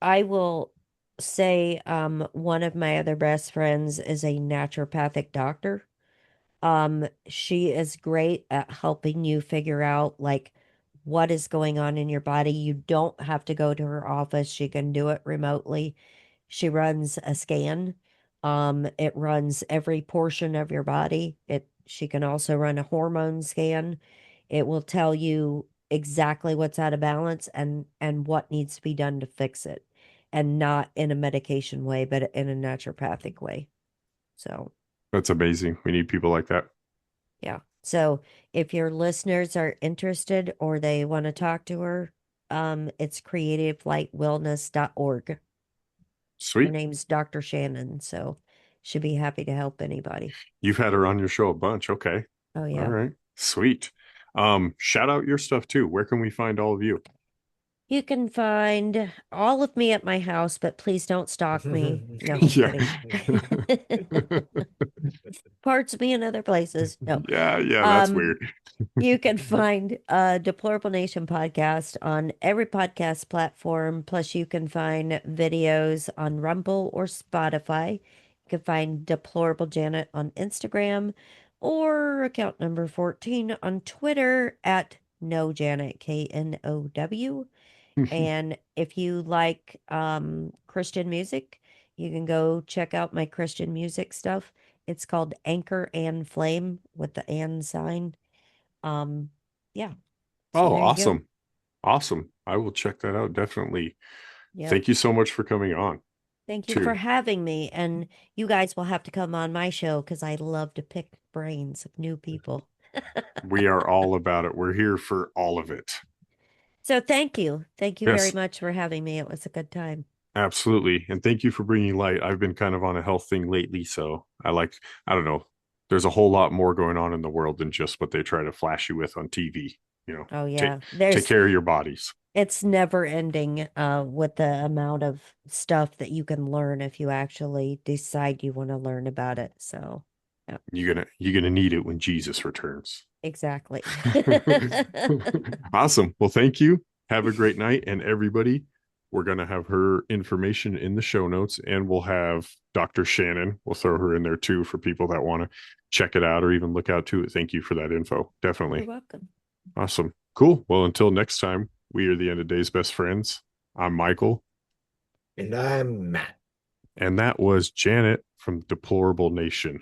I will say, one of my other best friends is a naturopathic doctor. She is great at helping you figure out like what is going on in your body. You don't have to go to her office. She can do it remotely. She runs a scan It runs every portion of your body. She can also run a hormone scan. It will tell you exactly what's out of balance and what needs to be done to fix it, and not in a medication way, but in a naturopathic way. So, That's amazing. We need people like that. yeah. So if your listeners are interested or they want to talk to her, it's creativelightwellness.org. Her Sweet. name's Dr. Shannon, so she'd be happy to help anybody. You've had her on your show a bunch. Okay. Oh All yeah. right. Sweet. Shout out your stuff too. Where can we find all of you? You can find all of me at my house, but please don't stalk me. No, I'm Yeah. kidding. Parts of me in other places. No. Yeah, that's Um, weird. You can find Deplorable Nation podcast on every podcast platform. Plus, you can find videos on Rumble or Spotify. You can find Deplorable Janet on Instagram or account number 14 on Twitter at No Janet, KNOW. And if you like Christian music, you can go check out my Christian music stuff. It's called Anchor and Flame with the and sign. Yeah. So Oh, there you go. awesome. Awesome. I will check that out definitely. Yep. Thank you so much for coming on. Thank you too. for having me. And you guys will have to come on my show because I love to pick brains of new people. We are all about it. We're here for all of it. So thank you. Thank you very Yes. much for having me. It was a good time. Absolutely. And thank you for bringing light. I've been kind of on a health thing lately, so I don't know. There's a whole lot more going on in the world than just what they try to flash you with on TV. Oh take, yeah. take care of your bodies. It's never ending with the amount of stuff that you can learn if you actually decide you want to learn about it. So yeah, You're gonna need it when Jesus returns. exactly. Awesome. Well, thank you. Have a great night. And everybody, we're gonna have her information in the show notes, and we'll have Dr. Shannon. We'll throw her in there too for people that want to check it out or even look out to it. Thank you for that info. Definitely. You're welcome. Awesome. Cool. Well, until next time, we are the End of Days Best Friends. I'm Michael. And I'm Matt. And that was Janet from Deplorable Nation.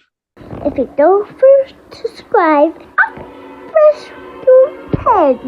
If you don't first subscribe, press your head.